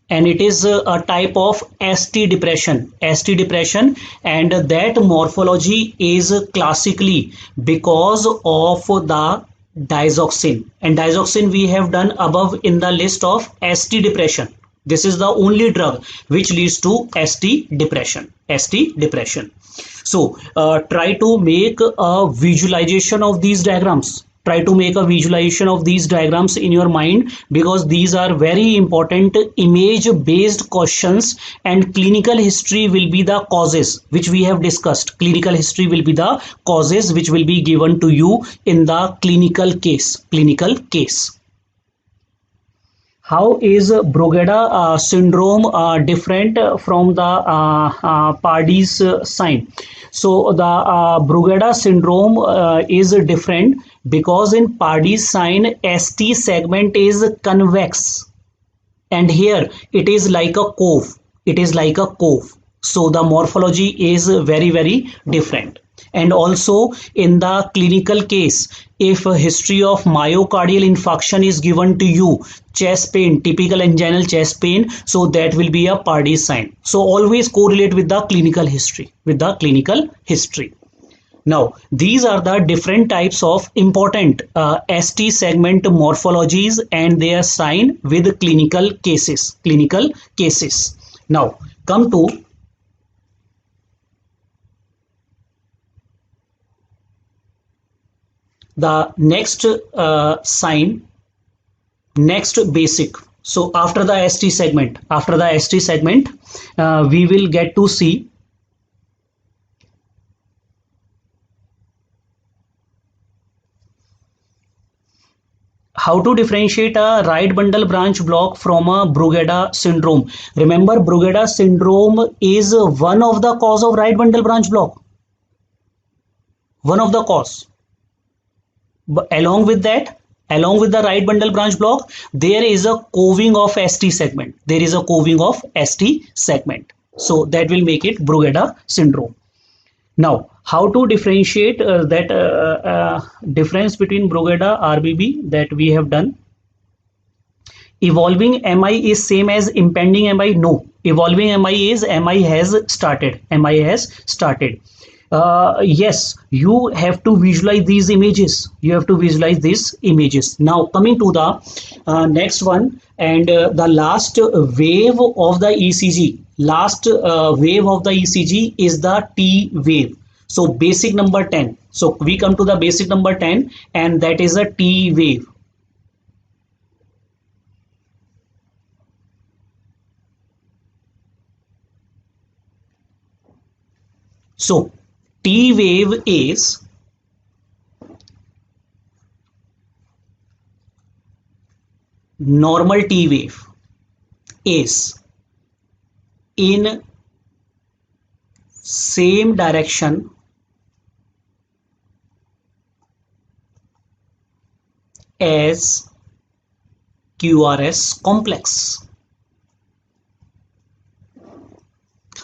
and it is a type of ST depression, and that morphology is classically because of the digoxin, and digoxin we have done above in the list of ST depression. This is the only drug which leads to ST depression. So try to make a visualization of these diagrams. In your mind, because these are very important image based questions, and clinical history will be the causes which we have discussed. Clinical history will be the causes which will be given to you in the clinical case. How is Brugada syndrome different from the Pardy's sign? So the Brugada syndrome is different because in Pardy's sign ST segment is convex, and here it is like a cove. So the morphology is very different. And also in the clinical case, if a history of myocardial infarction is given to you, chest pain, typical anginal chest pain, so that will be a Pardy's sign. So always correlate with the clinical history. Now these are the different types of important ST segment morphologies and their sign with clinical cases. Now come to the next sign, next basic. So after the ST segment, we will get to see how to differentiate a right bundle branch block from a Brugada syndrome? Remember, Brugada syndrome is one of the cause of right bundle branch block. One of the cause. But along with that, along with the right bundle branch block, there is a coving of ST segment. There is a coving of ST segment. So that will make it Brugada syndrome. Now, how to differentiate that difference between Brugada RBB that we have done? Evolving MI is same as impending MI? No. Evolving MI is MI has started. MI has started. Yes, you have to visualize these images. You have to visualize these images. Now, coming to the next one, and the last wave of the ECG. Last wave of the ECG is the T wave. So basic number 10. So we come to the basic number 10, and that is a T wave. So T wave is normal T wave is in same direction as QRS complex.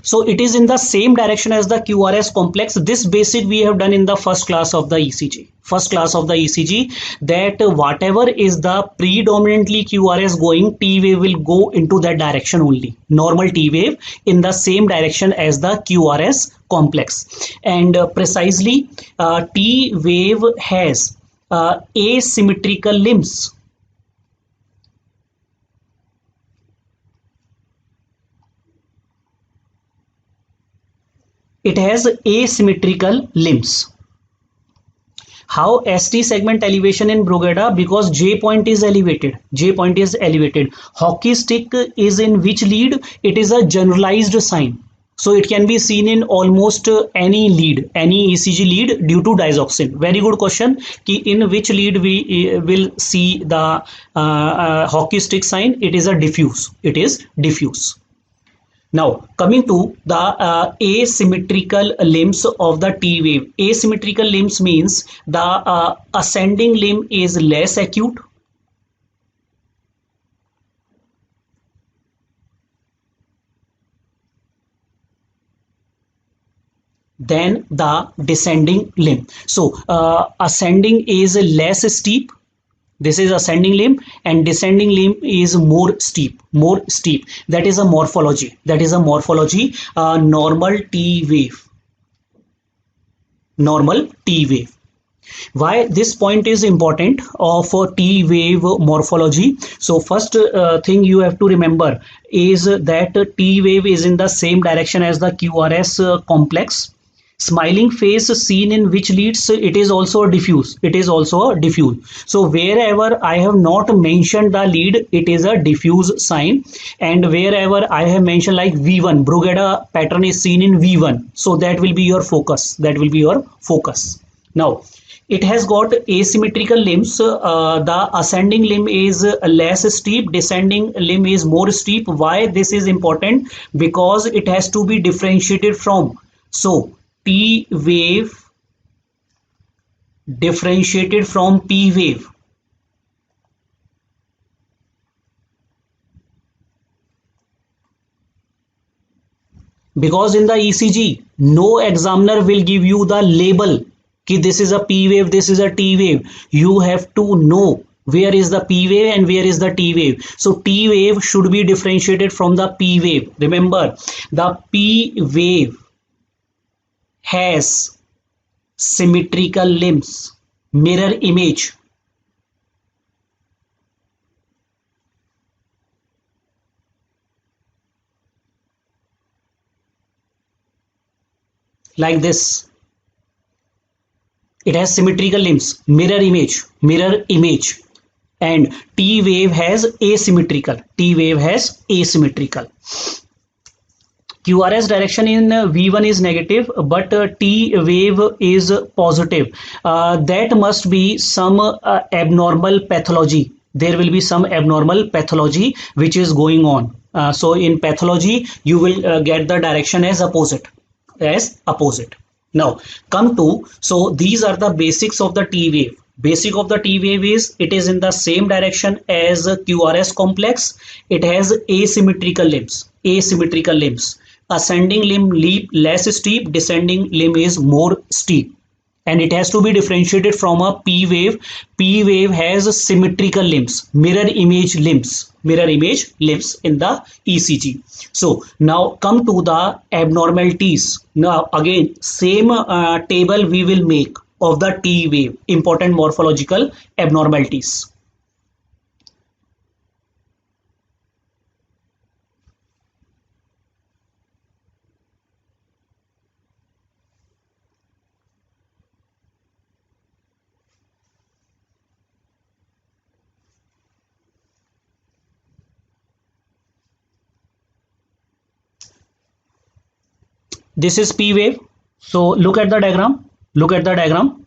So it is in the same direction as the QRS complex. This basic we have done in the first class of the ECG. First class of the ECG, that whatever is the predominantly QRS going, T wave will go into that direction only. Normal T wave in the same direction as the QRS complex. And precisely T wave has asymmetrical limbs. It has asymmetrical limbs. How ST segment elevation in Brugada? Because J point is elevated. J point is elevated. Hockey stick is in which lead? It is a generalized sign. So it can be seen in almost any lead, any ECG lead due to digoxin. Very good question. In which lead we will see the hockey stick sign? It is a diffuse. It is diffuse. Now, coming to the asymmetrical limbs of the T wave. Asymmetrical limbs means the ascending limb is less acute. Than the descending limb. So, ascending is less steep. This is ascending limb, and descending limb is more steep, more steep. That is a morphology. That is a morphology. Normal T wave. Normal T wave. Why this point is important for T wave morphology? So first thing you have to remember is that T wave is in the same direction as the QRS complex. Smiling face seen in which leads? It is also a diffuse. It is also a diffuse. So wherever I have not mentioned the lead, it is a diffuse sign. And wherever I have mentioned like V1, Brugada pattern is seen in V1. So that will be your focus. That will be your focus. Now, it has got asymmetrical limbs. The ascending limb is less steep. Descending limb is more steep. Why this is important? Because it has to be differentiated from. So, T wave differentiated from P wave. Because in the ECG, no examiner will give you the label कि this is a P wave, this is a T wave. You have to know where is the P wave and where is the T wave. So T wave should be differentiated from the P wave. Remember, the P wave has symmetrical limbs, mirror image. Like this. It has symmetrical limbs, mirror image, mirror image. And T wave has asymmetrical. T wave has asymmetrical. QRS direction in V1 is negative, but T wave is positive. That must be some abnormal pathology. There will be some abnormal pathology which is going on. So in pathology, you will get the direction as opposite. As opposite. Now come to, so these are the basics of the T wave. Basic of the T wave is it is in the same direction as QRS complex. It has asymmetrical limbs. Asymmetrical limbs. Ascending limb leap less steep, descending limb is more steep. And it has to be differentiated from a P wave. P wave has symmetrical limbs, mirror image limbs in the ECG. So now come to the abnormalities. Now again, same table we will make of the T wave, important morphological abnormalities. This is P wave. So look at the diagram. Look at the diagram.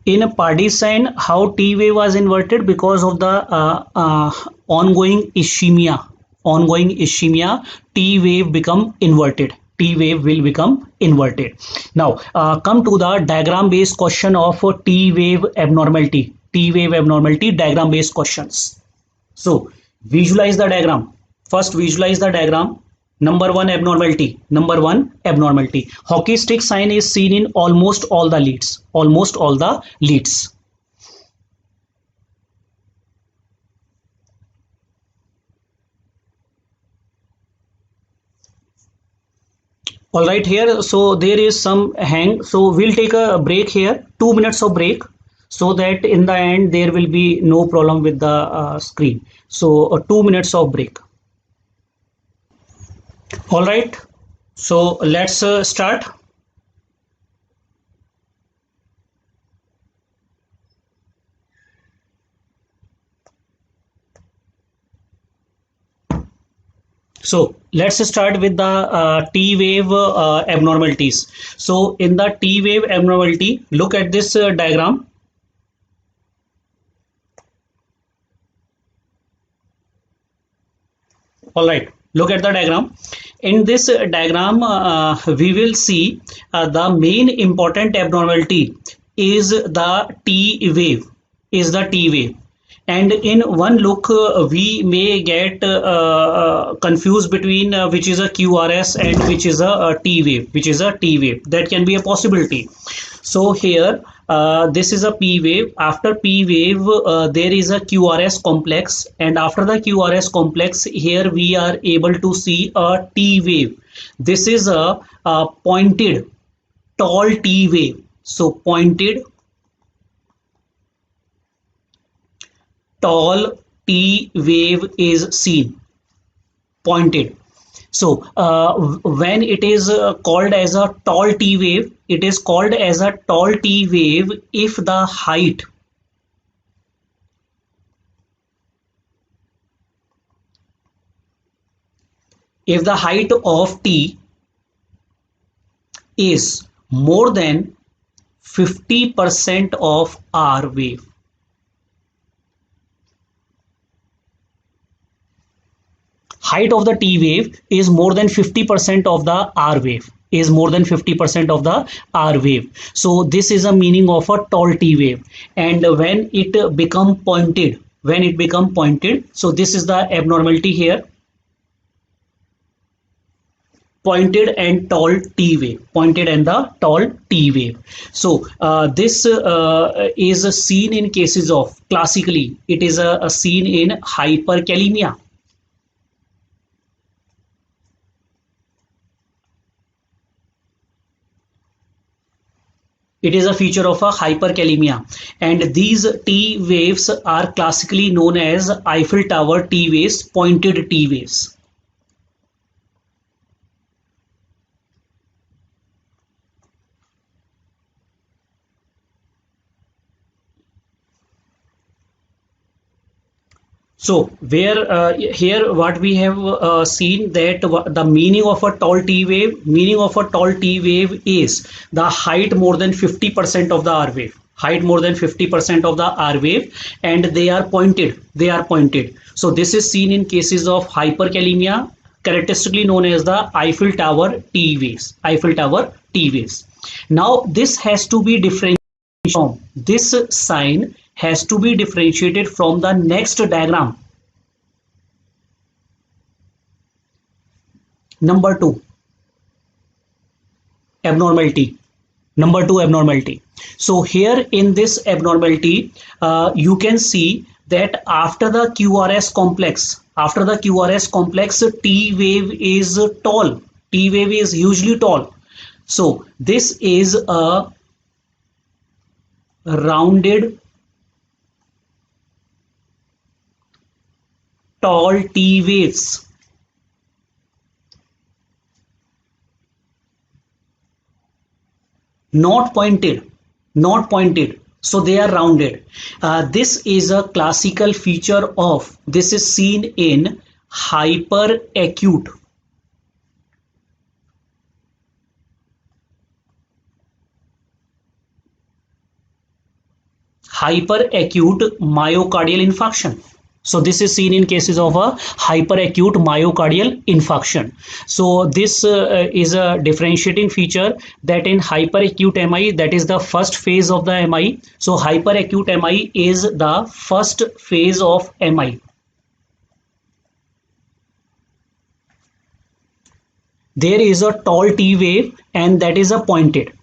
In a Pardy how T wave was inverted because of the ongoing ischemia. Ongoing ischemia, T wave become inverted. T wave will become inverted. Now come to the diagram based question of T wave abnormality. T wave abnormality diagram based questions. So visualize the diagram. First visualize the diagram. Number one abnormality. Number one abnormality. Hockey stick sign is seen in almost all the leads. Almost all the leads. All right, here. So there is some hang. So we'll take a break here. 2 minutes of break, so that in the end there will be no problem with the screen. So 2 minutes of break. All right, so let's start. So let's start with the T wave abnormalities. So in the T wave abnormality, look at this diagram. All right, look at the diagram. In this diagram, we will see the main important abnormality is the T wave. Is the T wave. And in one look, we may get confused between which is a QRS and which is a T wave, which is a T wave. That can be a possibility. So here, this is a P wave. After P wave, there is a QRS complex, and after the QRS complex, here we are able to see a T wave. This is a pointed, tall T wave. So pointed, tall T wave is seen, pointed. So when it is called as a tall T wave, it is called as a tall T wave if the height of T is more than 50% of R wave. Height of the T wave is more than 50% of the R wave. Is more than 50% of the R wave. So this is a meaning of a tall T wave. And when it become pointed, so this is the abnormality here. pointed and tall T wave, pointed and the tall T wave. So this is seen in cases of, classically it is a seen in hyperkalemia. It is a feature of a hyperkalemia, and these T waves are classically known as Eiffel Tower T waves, pointed T waves. So where here what we have seen that the meaning of a tall T wave, meaning of a tall T wave is the height more than 50% of the R wave, height more than 50% of the R wave, and they are pointed, they are pointed. So this is seen in cases of hyperkalemia, characteristically known as the Eiffel Tower T waves, Eiffel Tower T waves. Now this has to be differentiated from, this sign has to be differentiated from the next diagram. Number 2, abnormality. Number 2, abnormality. So here in this abnormality, you can see that after the QRS complex, after the QRS complex, T wave is tall. T wave is hugely tall. So this is a rounded tall T waves. Not pointed, not pointed. So they are rounded. This is a classical feature of, this is seen in hyperacute. Hyperacute myocardial infarction. So this is seen in cases of a hyperacute myocardial infarction. So this is a differentiating feature, that in hyperacute MI, that is the first phase of the MI. So hyperacute MI is the first phase of MI. There is a tall T wave and that is a pointed.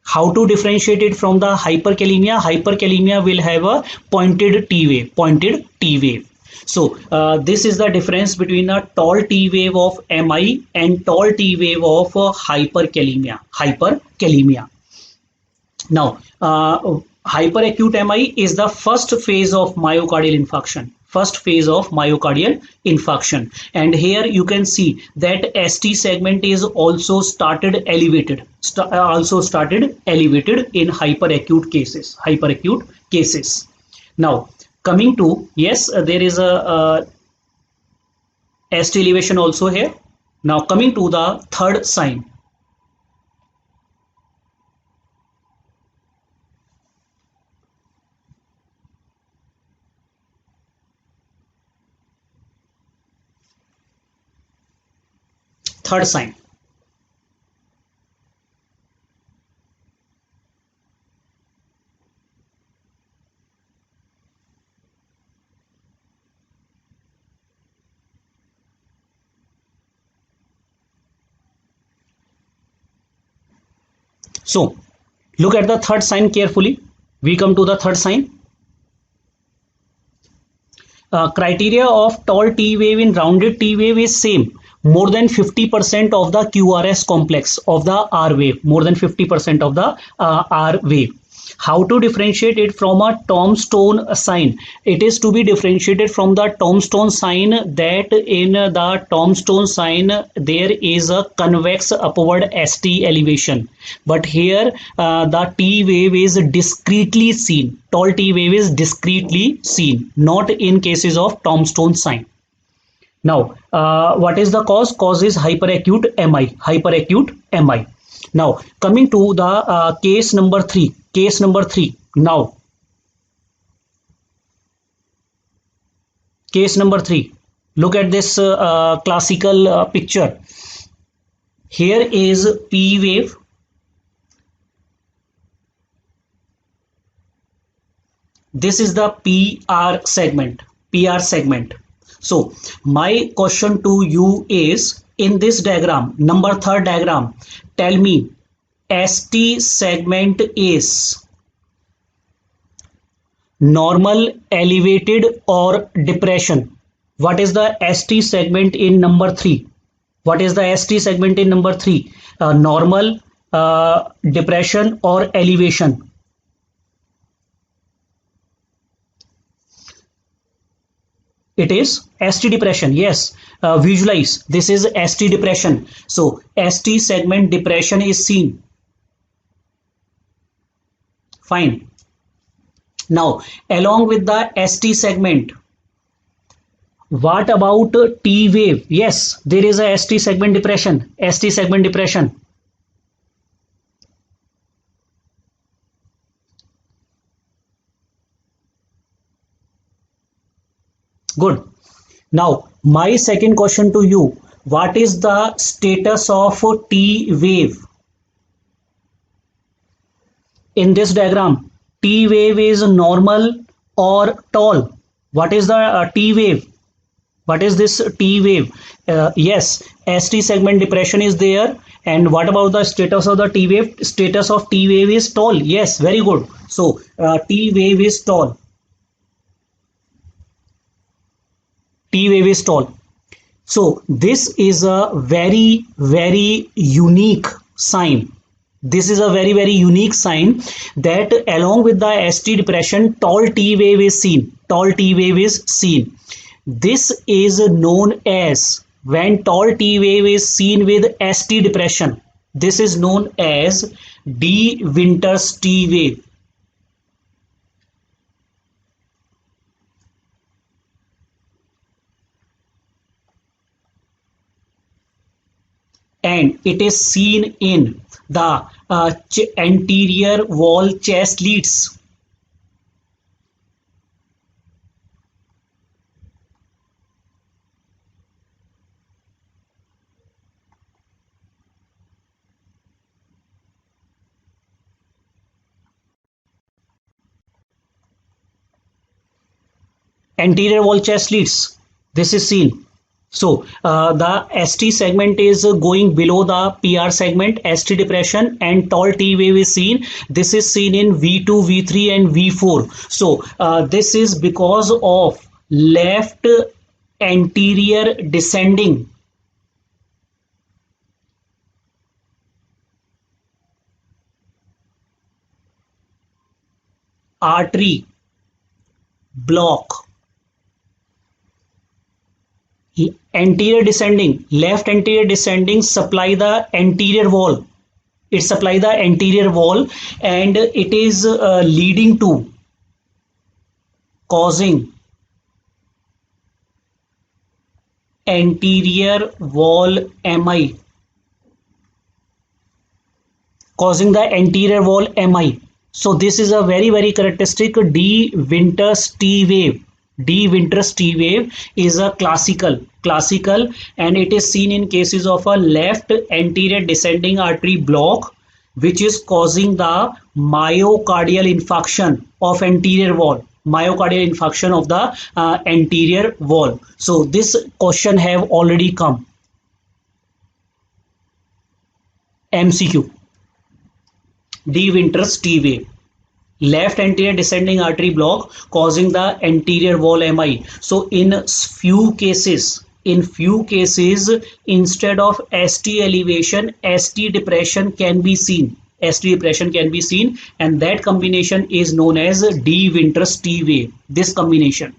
How to differentiate it from the hyperkalemia? Hyperkalemia will have a pointed T wave, pointed T wave. So this is the difference between a tall T wave of MI and tall T wave of hyperkalemia. Hyperkalemia. Now, hyperacute MI is the first phase of myocardial infarction. First phase of myocardial infarction, and here you can see that ST segment is also started elevated. Also started elevated in hyperacute cases. Hyperacute cases. Now, coming to, yes, there is a ST elevation also here. Now coming to the third sign. Third sign. So look at the third sign carefully. We come to the third sign. Criteria of tall T wave in rounded T wave is same. More than 50% of the QRS complex of the R wave. More than 50% of the R wave. How to differentiate it from a tombstone sign? It is to be differentiated from the tombstone sign, that in the tombstone sign there is a convex upward ST elevation, but here the T wave is discretely seen. Tall T wave is discretely seen, not in cases of tombstone sign. Now, what is the cause? Cause is hyperacute MI. Hyperacute MI. Now, coming to the case number 3. Case number 3. Now, case number 3. Look at this classical picture. Here is P wave. This is the PR segment. PR segment. So my question to you is, in this diagram, number third diagram, tell me ST segment is normal, elevated or depression. What is the ST segment in number 3? What is the ST segment in number 3? Normal, depression or elevation? It is ST depression. Yes, visualize. This is ST depression. So ST segment depression is seen. Fine. Now, along with the ST segment, what about T wave? Yes, there is a ST segment depression. ST segment depression. Good. Now, my second question to you, what is the status of T wave? In this diagram, T wave is normal or tall? What is the T wave? What is this T wave? Yes, ST segment depression is there. And what about the status of the T wave? Status of T wave is tall. Yes, very good. So T wave is tall. T wave is tall. So this is a very, very unique sign. This is a very, very unique sign that along with the ST depression, tall T wave is seen. Tall T wave is seen. This is known as, when tall T wave is seen with ST depression, this is known as De Winters T wave. And it is seen in the anterior wall chest leads. Anterior wall chest leads. This is seen. So the ST segment is going below the PR segment, ST depression, and tall T wave is seen. This is seen in V2, V3 and V4. So this is because of left anterior descending artery block. Anterior descending, left anterior descending supply the anterior wall. It supply the anterior wall, and it is leading to causing anterior wall MI. Causing the anterior wall MI. So this is a very, very characteristic De Winters T wave. De Winters T wave is a classical, and it is seen in cases of a left anterior descending artery block, which is causing the myocardial infarction of anterior wall. Myocardial infarction of the anterior wall. So this question have already come. MCQ. De Winters T wave. Left anterior descending artery block causing the anterior wall MI. So in few cases, instead of ST elevation, ST depression can be seen. ST depression can be seen, and that combination is known as De Winters T wave. This combination.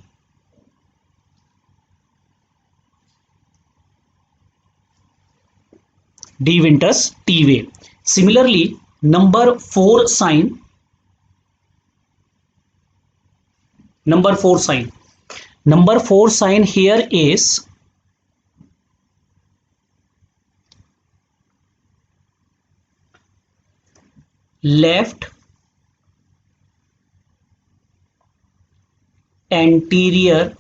De Winters T wave. Similarly, number 4 sign. Number 4 sign. Number 4 sign here is left anterior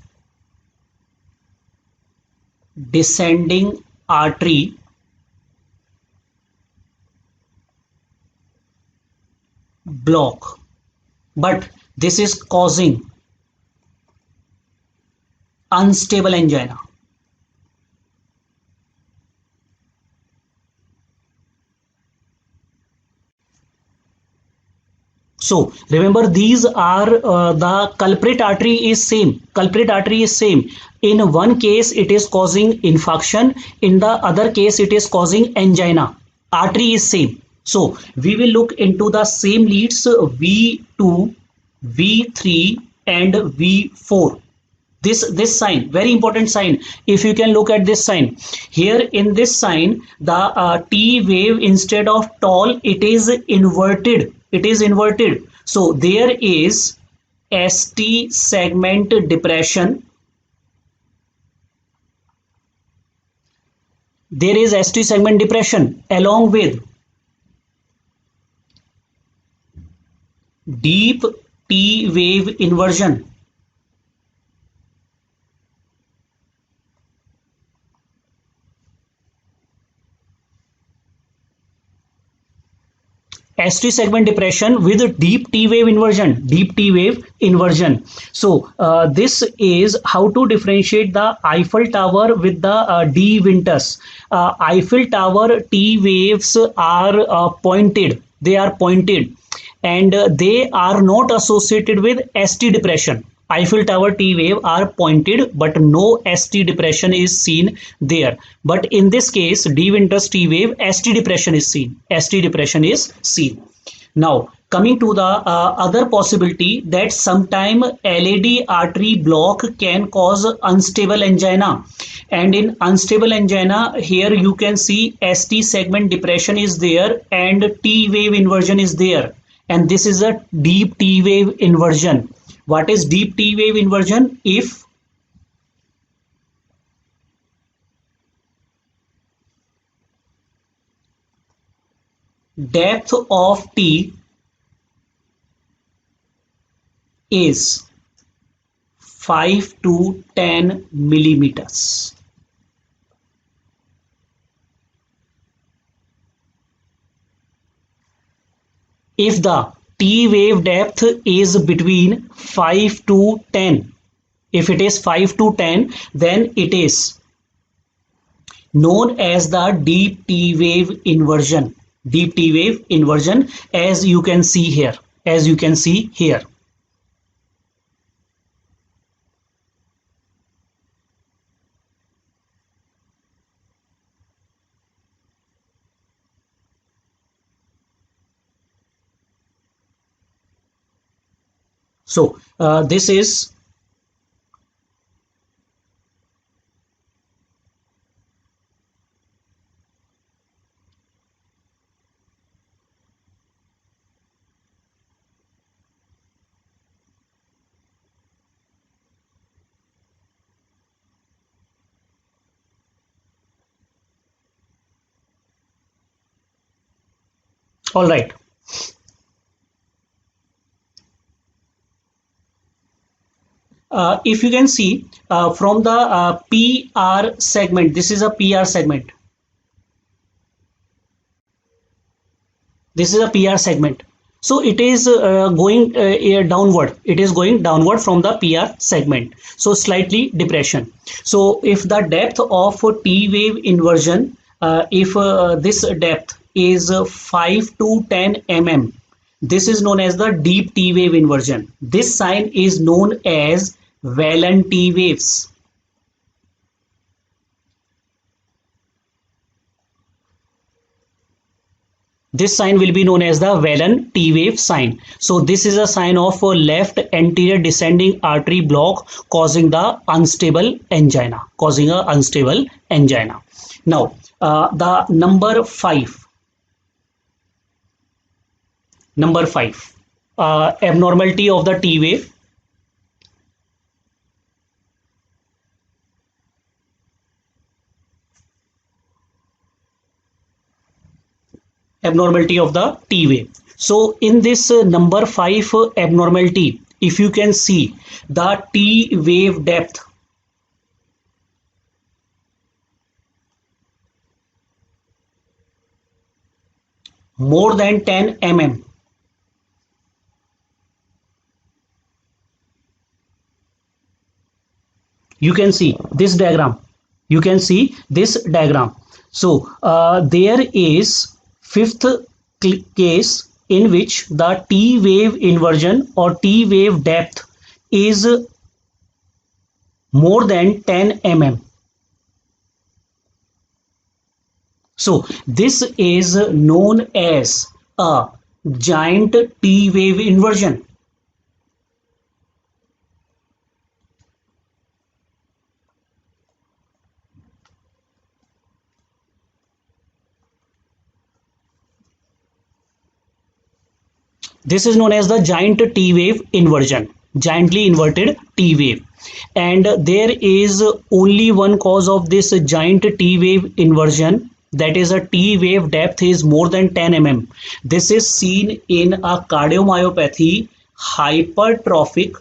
descending artery block, but this is causing unstable angina. So remember, these are the culprit artery is same. Culprit artery is same. In one case, it is causing infarction. In the other case, it is causing angina. Artery is same. So we will look into the same leads V2, V3, and V4. This sign, very important sign. If you can look at this sign here, in this sign, the T wave, instead of tall, it is inverted. It is inverted. So there is ST segment depression. There is ST segment depression along with deep T wave inversion. ST segment depression with deep T wave inversion, deep T wave inversion. So this is how to differentiate the Eiffel Tower with the D Ventus. Eiffel Tower T waves are pointed. They are pointed, and they are not associated with ST depression. Eiffel Tower T wave are pointed, but no ST depression is seen there. But in this case, D Ventus T wave, ST depression is seen. ST depression is seen. Now, coming to the other possibility, that sometime LAD artery block can cause unstable angina. And in unstable angina, here you can see ST segment depression is there and T wave inversion is there. And this is a deep T wave inversion. What is deep T wave inversion? If depth of T is 5 to 10 millimeters. If the T wave depth is between 5 to 10, if it is 5 to 10, then it is known as the deep T wave inversion. Deep T wave inversion, as you can see here. As you can see here. So this is all right. If you can see from the PR segment, this is a PR segment. This is a PR segment. So it is going downward. It is going downward from the PR segment. So slightly depression. So if the depth of T wave inversion, if this depth is 5 to 10 mm, this is known as the deep T wave inversion. This sign is known as Whelan T waves. This sign will be known as the Whelan T wave sign. So this is a sign of a left anterior descending artery block causing the unstable angina. Causing a unstable angina. Now the number 5. Number 5. Abnormality of the T wave. Abnormality of the T wave. So in this number 5 abnormality, if you can see the T wave depth more than 10 mm, You can see this diagram. You can see this diagram. So there is fifth case in which the T wave inversion or T wave depth is more than 10 mm. So this is known as a giant T wave inversion. This is known as the giant T wave inversion, giantly inverted T wave. And there is only one cause of this giant T wave inversion, that is a T wave depth is more than 10 mm. This is seen in a cardiomyopathy, hypertrophic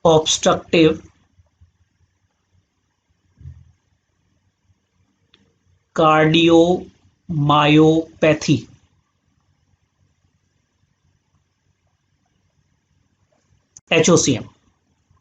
obstructive cardiomyopathy. HOCM.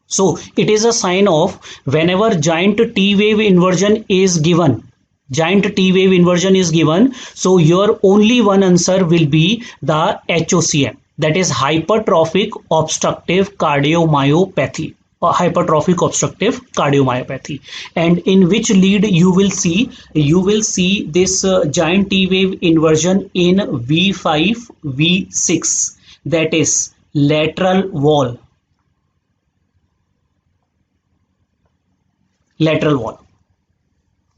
So it is a sign of whenever giant T wave inversion is given. Giant T wave inversion is given. So your only one answer will be the HOCM. That is hypertrophic obstructive cardiomyopathy. Hypertrophic obstructive cardiomyopathy. And in which lead you will see this giant T wave inversion in V5 V6, that is lateral wall.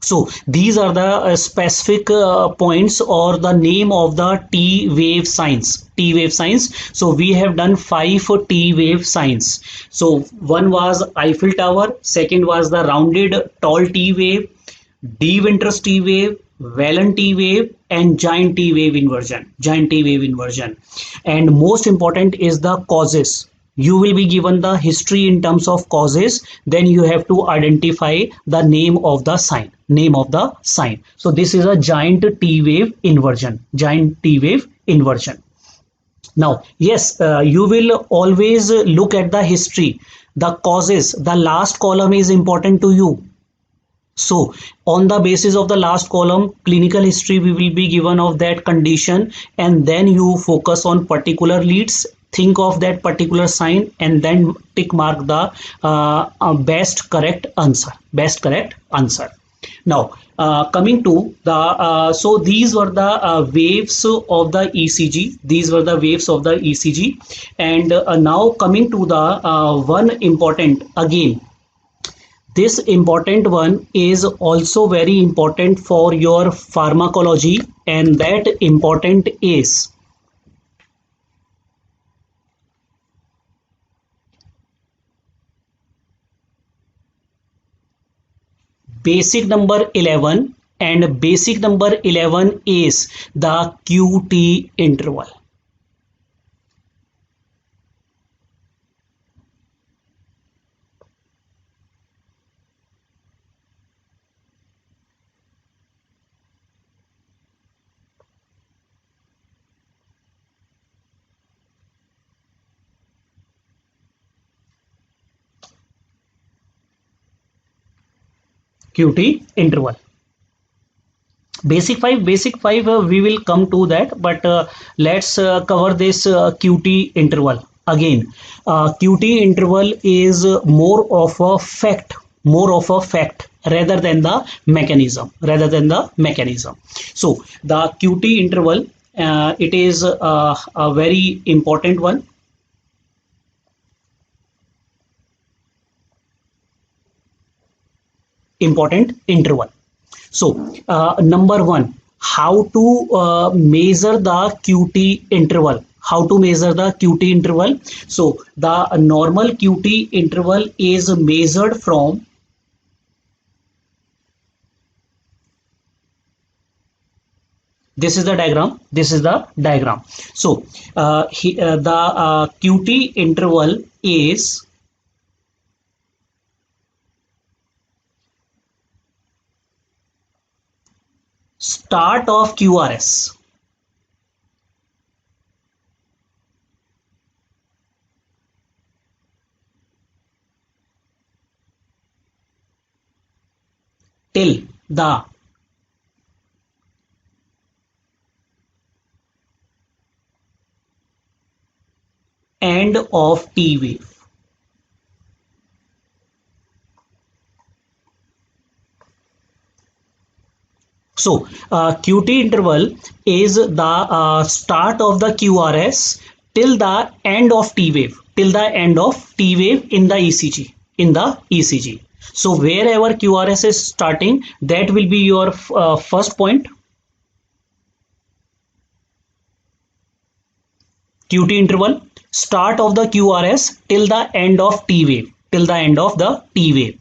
So these are the specific points or the name of the T wave signs. So we have done 5 T wave signs. So one was Eiffel Tower, second was the rounded tall T wave, De Winters T wave, Whelan T wave, and giant T wave inversion. And most important is the causes. You will be given the history in terms of causes, then you have to identify the name of the sign. So this is a giant T wave inversion. Now yes, you will always look at the history, the causes. The last column is important to you. So on the basis of the last column, clinical history we will be given of that condition, and then you focus on particular leads, think of that particular sign, and then tick mark the best correct answer. Now coming to the so these were the waves of the ECG. And now coming to the one important again. This important one is also very important for your pharmacology, and that important is basic number 11, and basic number 11 is the QT interval. QT interval. Basic 5 we will come to that, but let's cover this QT interval again. QT interval is more of a fact rather than the mechanism. So the QT interval, it is a very important one. Important interval. So number one, how to measure the QT interval. So the normal QT interval is measured from this is the diagram. So the QT interval is start of QRS. till the end of T wave. So QT interval is the start of the QRS till the end of T wave, till the end of T wave in the ECG, in the ECG. So wherever QRS is starting, that will be your first point. QT interval, start of the QRS till the end of T wave, till the end of the T wave.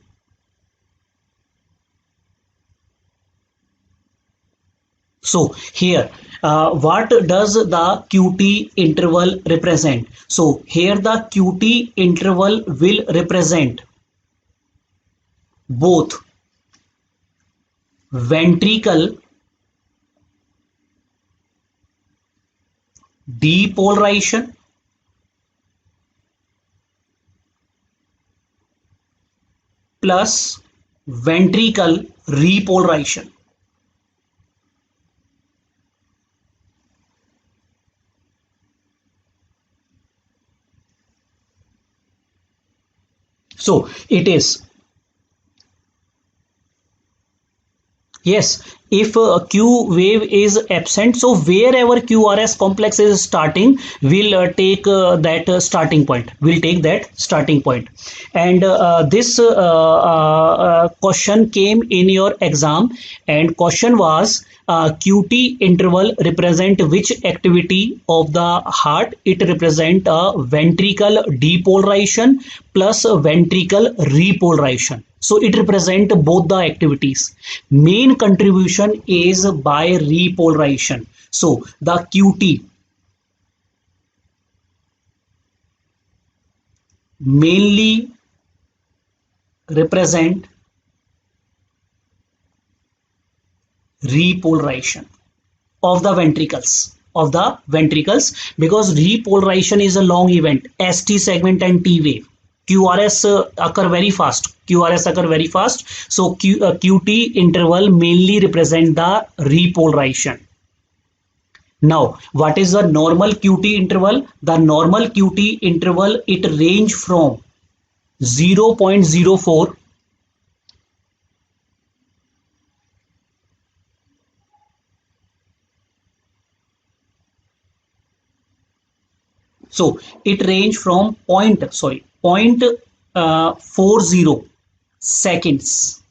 So here, what does the QT interval represent? So here the QT interval will represent both ventricle depolarization plus ventricle repolarization. So it is, yes, if Q wave is absent, so wherever QRS complex is starting, we'll take that starting point. We'll take that starting point. And this question came in your exam, and question was QT interval represent which activity of the heart? It represent a ventricle depolarization plus ventricle repolarization. So it represent both the activities. Main contribution is by repolarization. So the QT mainly represent repolarization of the ventricles because repolarization is a long event, ST segment and T wave. QRS occur very fast. So QT interval mainly represent the repolarization. Now, what is the normal QT interval? The normal QT interval, it range from 0.04 So it range from point 40 seconds.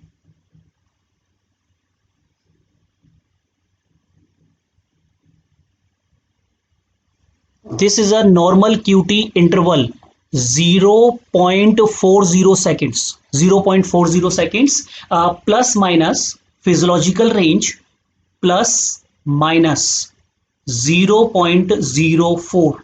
This is a normal QT interval, 0.40 seconds, 0.40 seconds, plus minus physiological range plus minus 0.04.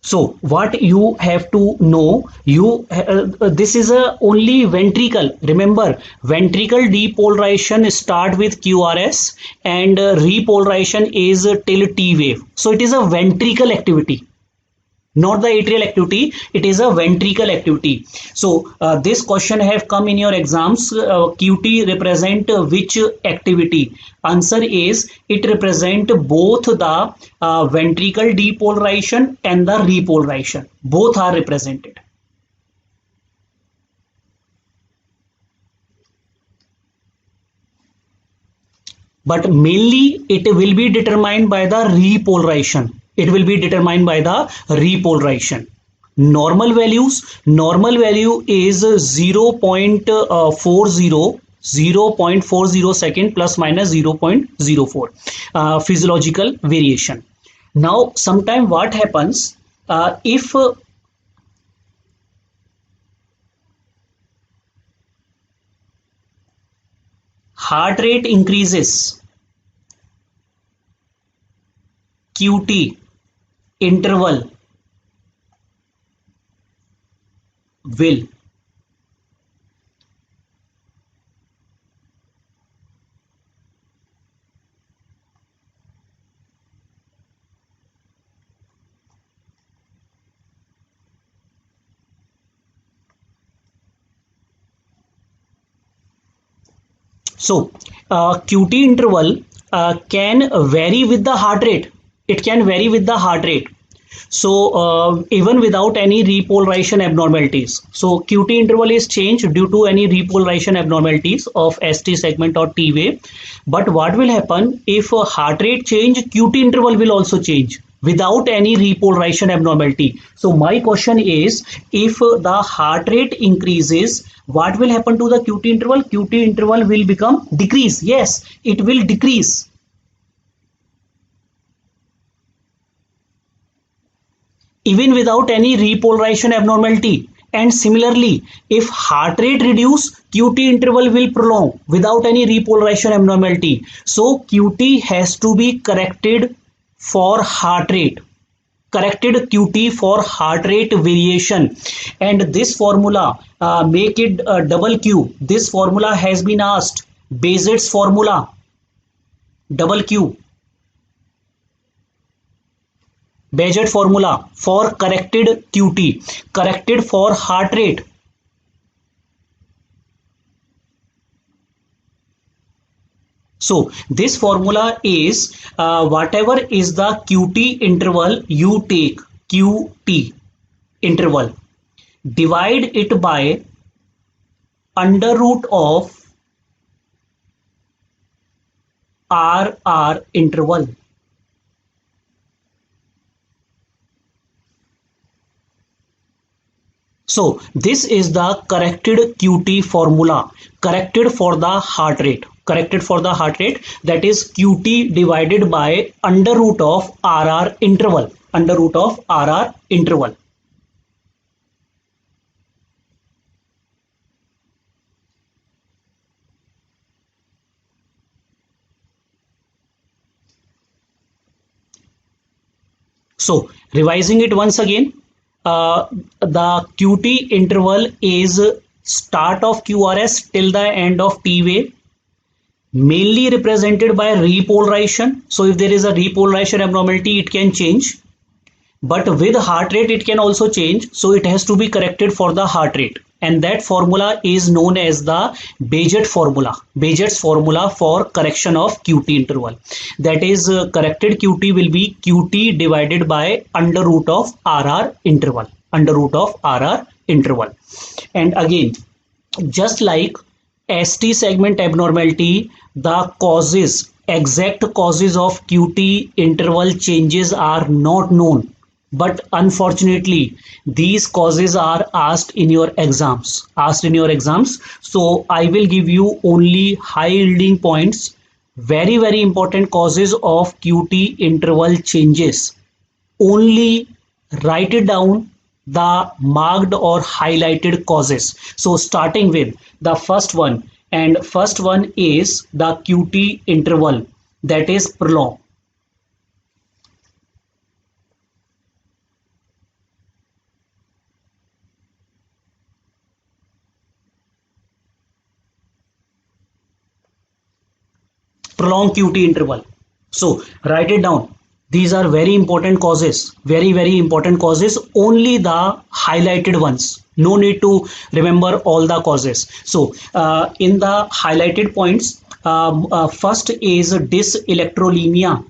So what you have to know, this is a only ventricle. Remember, ventricle depolarization start with QRS and repolarization is till T wave. So it is a ventricle activity, not the atrial activity. It is a ventricle activity. So this question have come in your exams. QT represent which activity? Answer is it represent both the ventricle depolarization and the repolarization. Both are represented. But mainly it will be determined by the repolarization. It will be determined by the repolarization. Normal value is 0.40 second plus minus 0.04 physiological variation. Now sometime what happens if heart rate increases, QT interval will So QT interval can vary with the heart rate. It can vary with the heart rate. So even without any repolarization abnormalities. So QT interval is changed due to any repolarization abnormalities of ST segment or T wave. But what will happen if heart rate change, QT interval will also change without any repolarization abnormality. So my question is, if the heart rate increases, what will happen to the QT interval? QT interval will become decrease. Yes, it will decrease. Even without any repolarization abnormality. And similarly, if heart rate reduce, QT interval will prolong without any repolarization abnormality. So QT has to be corrected for heart rate. Corrected QT for heart rate variation, and this formula make it double Q. This formula has been asked, Bazet's formula, double Q. Bazet formula for corrected QT, corrected for heart rate. So this formula is whatever is the QT interval you take, QT interval, divide it by under root of RR interval. So this is the corrected QT formula, corrected for the heart rate, corrected for the heart rate, that is QT divided by under root of RR interval, under root of RR interval. So revising it once again, the QT interval is start of QRS till the end of T wave, mainly represented by repolarization. So if there is a repolarization abnormality, it can change, but with heart rate it can also change. So it has to be corrected for the heart rate, and that formula is known as the Bazet formula, Bazet's formula for correction of QT interval. That is corrected QT will be QT divided by under root of RR interval, under root of RR interval. And again, just like ST segment abnormality, the causes, exact causes of QT interval changes are not known, but unfortunately these causes are asked in your exams, so I will give you only high yielding points, very important causes of QT interval changes. Only write it down, the marked or highlighted causes. So starting with the first one, and first one is the QT interval, that is prolong. Prolonged QT interval. So write it down. These are very important causes, very important causes, only the highlighted ones. No need to remember all the causes. So in the highlighted points, first is dyselectrolemia.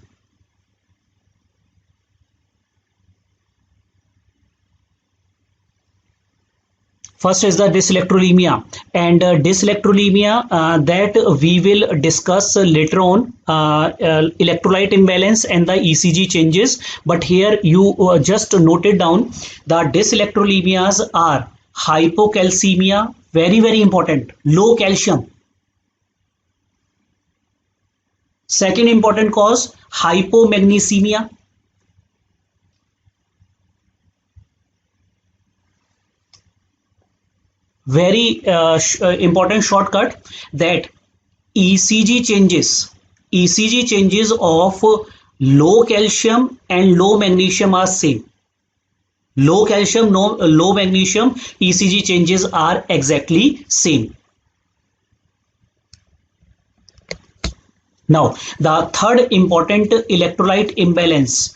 First is the dyselectrolemia, and dyselectrolemia that we will discuss later on, electrolyte imbalance and the ECG changes. But here you just noted down the dyselectrolemias are hypocalcemia, very important, low calcium. Second important cause, hypomagnesemia. Very important shortcut, that ECG changes of low calcium and low magnesium are same. Low calcium, low magnesium, ECG changes are exactly same. Now the third important electrolyte imbalance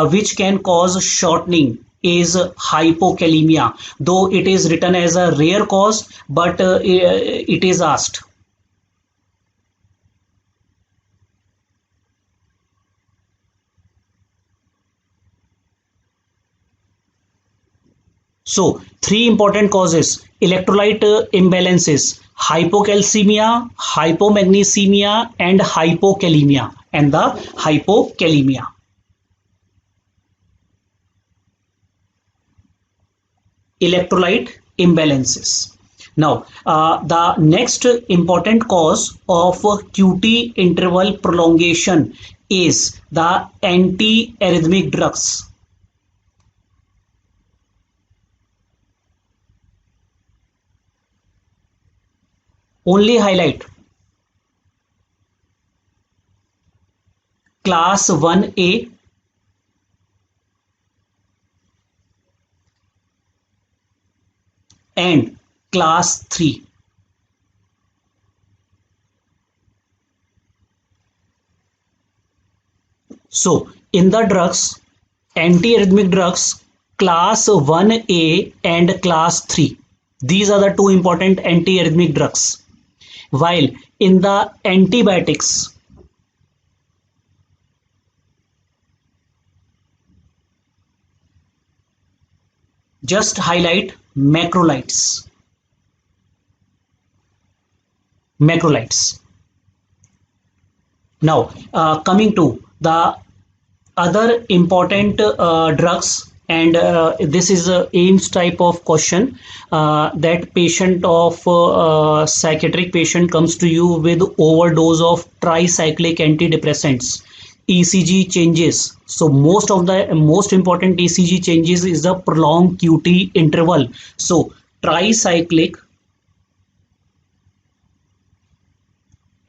which can cause shortening is hypokalemia, though it is written as a rare cause, but it is asked. So three important causes: electrolyte imbalances, hypocalcemia, hypomagnesemia, and hypokalemia, and the hypokalemia. Electrolyte imbalances. Now, the next important cause of QT interval prolongation is the antiarrhythmic drugs. Only highlight class 1A and class 3. So in the drugs, antiarrhythmic drugs class 1A and class 3, these are the two important antiarrhythmic drugs. While in the antibiotics, just highlight macrolides. Now, coming to the other important drugs, and this is a AIMS type of question, that patient of psychiatric patient comes to you with overdose of tricyclic antidepressants. ECG changes. So most important ECG changes is the prolonged QT interval. So tricyclic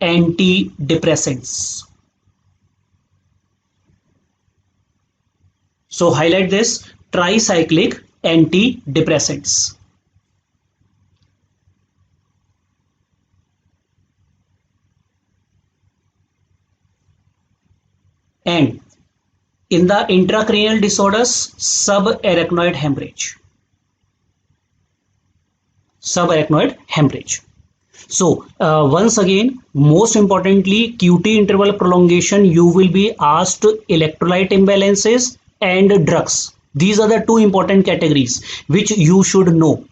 antidepressants. So highlight this: tricyclic antidepressants. And in the intracranial disorders, subarachnoid hemorrhage. So once again, most importantly, QT interval prolongation, you will be asked electrolyte imbalances and drugs. These are the two important categories which you should know: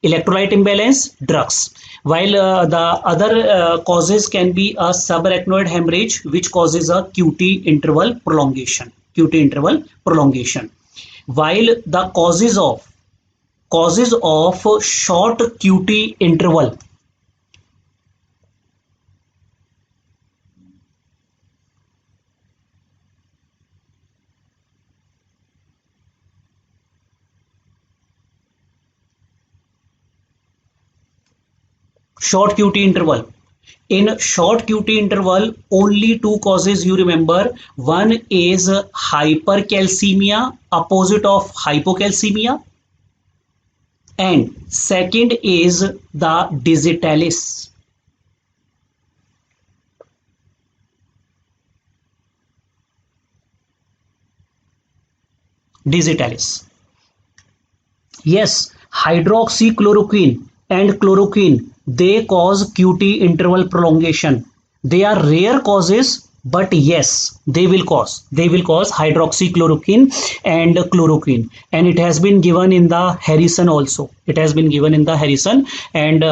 electrolyte imbalance, drugs. While the other causes can be a subarachnoid hemorrhage, which causes a QT interval prolongation. While the causes of short QT interval, in short QT interval, only two causes you remember. One is hypercalcemia, opposite of hypocalcemia, and second is the digitalis. Yes, hydroxychloroquine and chloroquine, they cause QT interval prolongation. They are rare causes, but yes, they will cause hydroxychloroquine and chloroquine, and it has been given in the Harrison also. And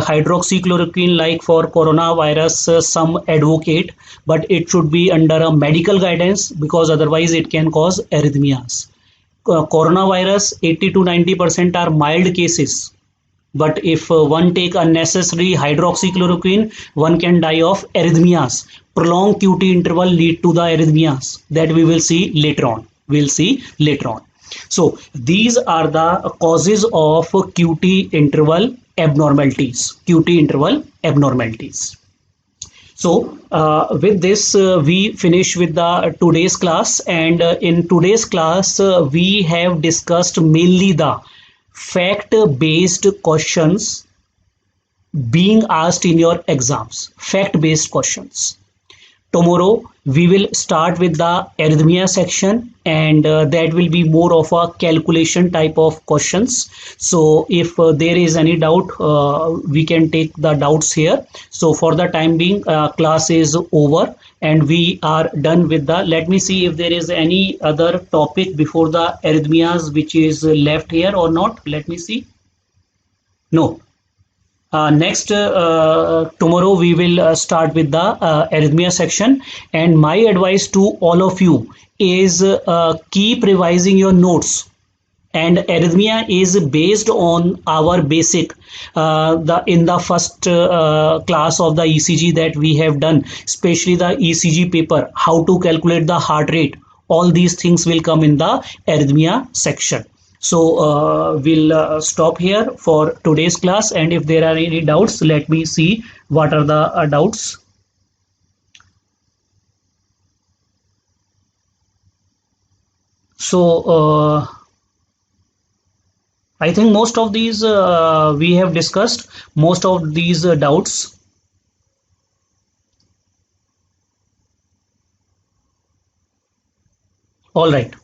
hydroxychloroquine, like for coronavirus, some advocate, but it should be under a medical guidance, because otherwise it can cause arrhythmias. Coronavirus, 80 to 90% are mild cases, but if one take unnecessary hydroxychloroquine, one can die of arrhythmias. Prolonged QT interval lead to the arrhythmias, that we will see later on. So these are the causes of QT interval abnormalities. So with this, we finish with the today's class, and in today's class we have discussed mainly the fact-based questions being asked in your exams. Fact-based questions. Tomorrow we will start with the arrhythmia section, and that will be more of a calculation type of questions. So if there is any doubt, we can take the doubts here. So for the time being, class is over and we are done with the, let me see if there is any other topic before the arrhythmias which is left here or not. Let me see. No. Next, tomorrow we will start with the arrhythmia section, and my advice to all of you is keep revising your notes. And arrhythmia is based on our basic, the in the first class of the ECG that we have done, especially the ECG paper, how to calculate the heart rate. All these things will come in the arrhythmia section. So we'll stop here for today's class, and if there are any doubts, let me see what are the doubts. So I think most of these we have discussed most of these doubts. All right.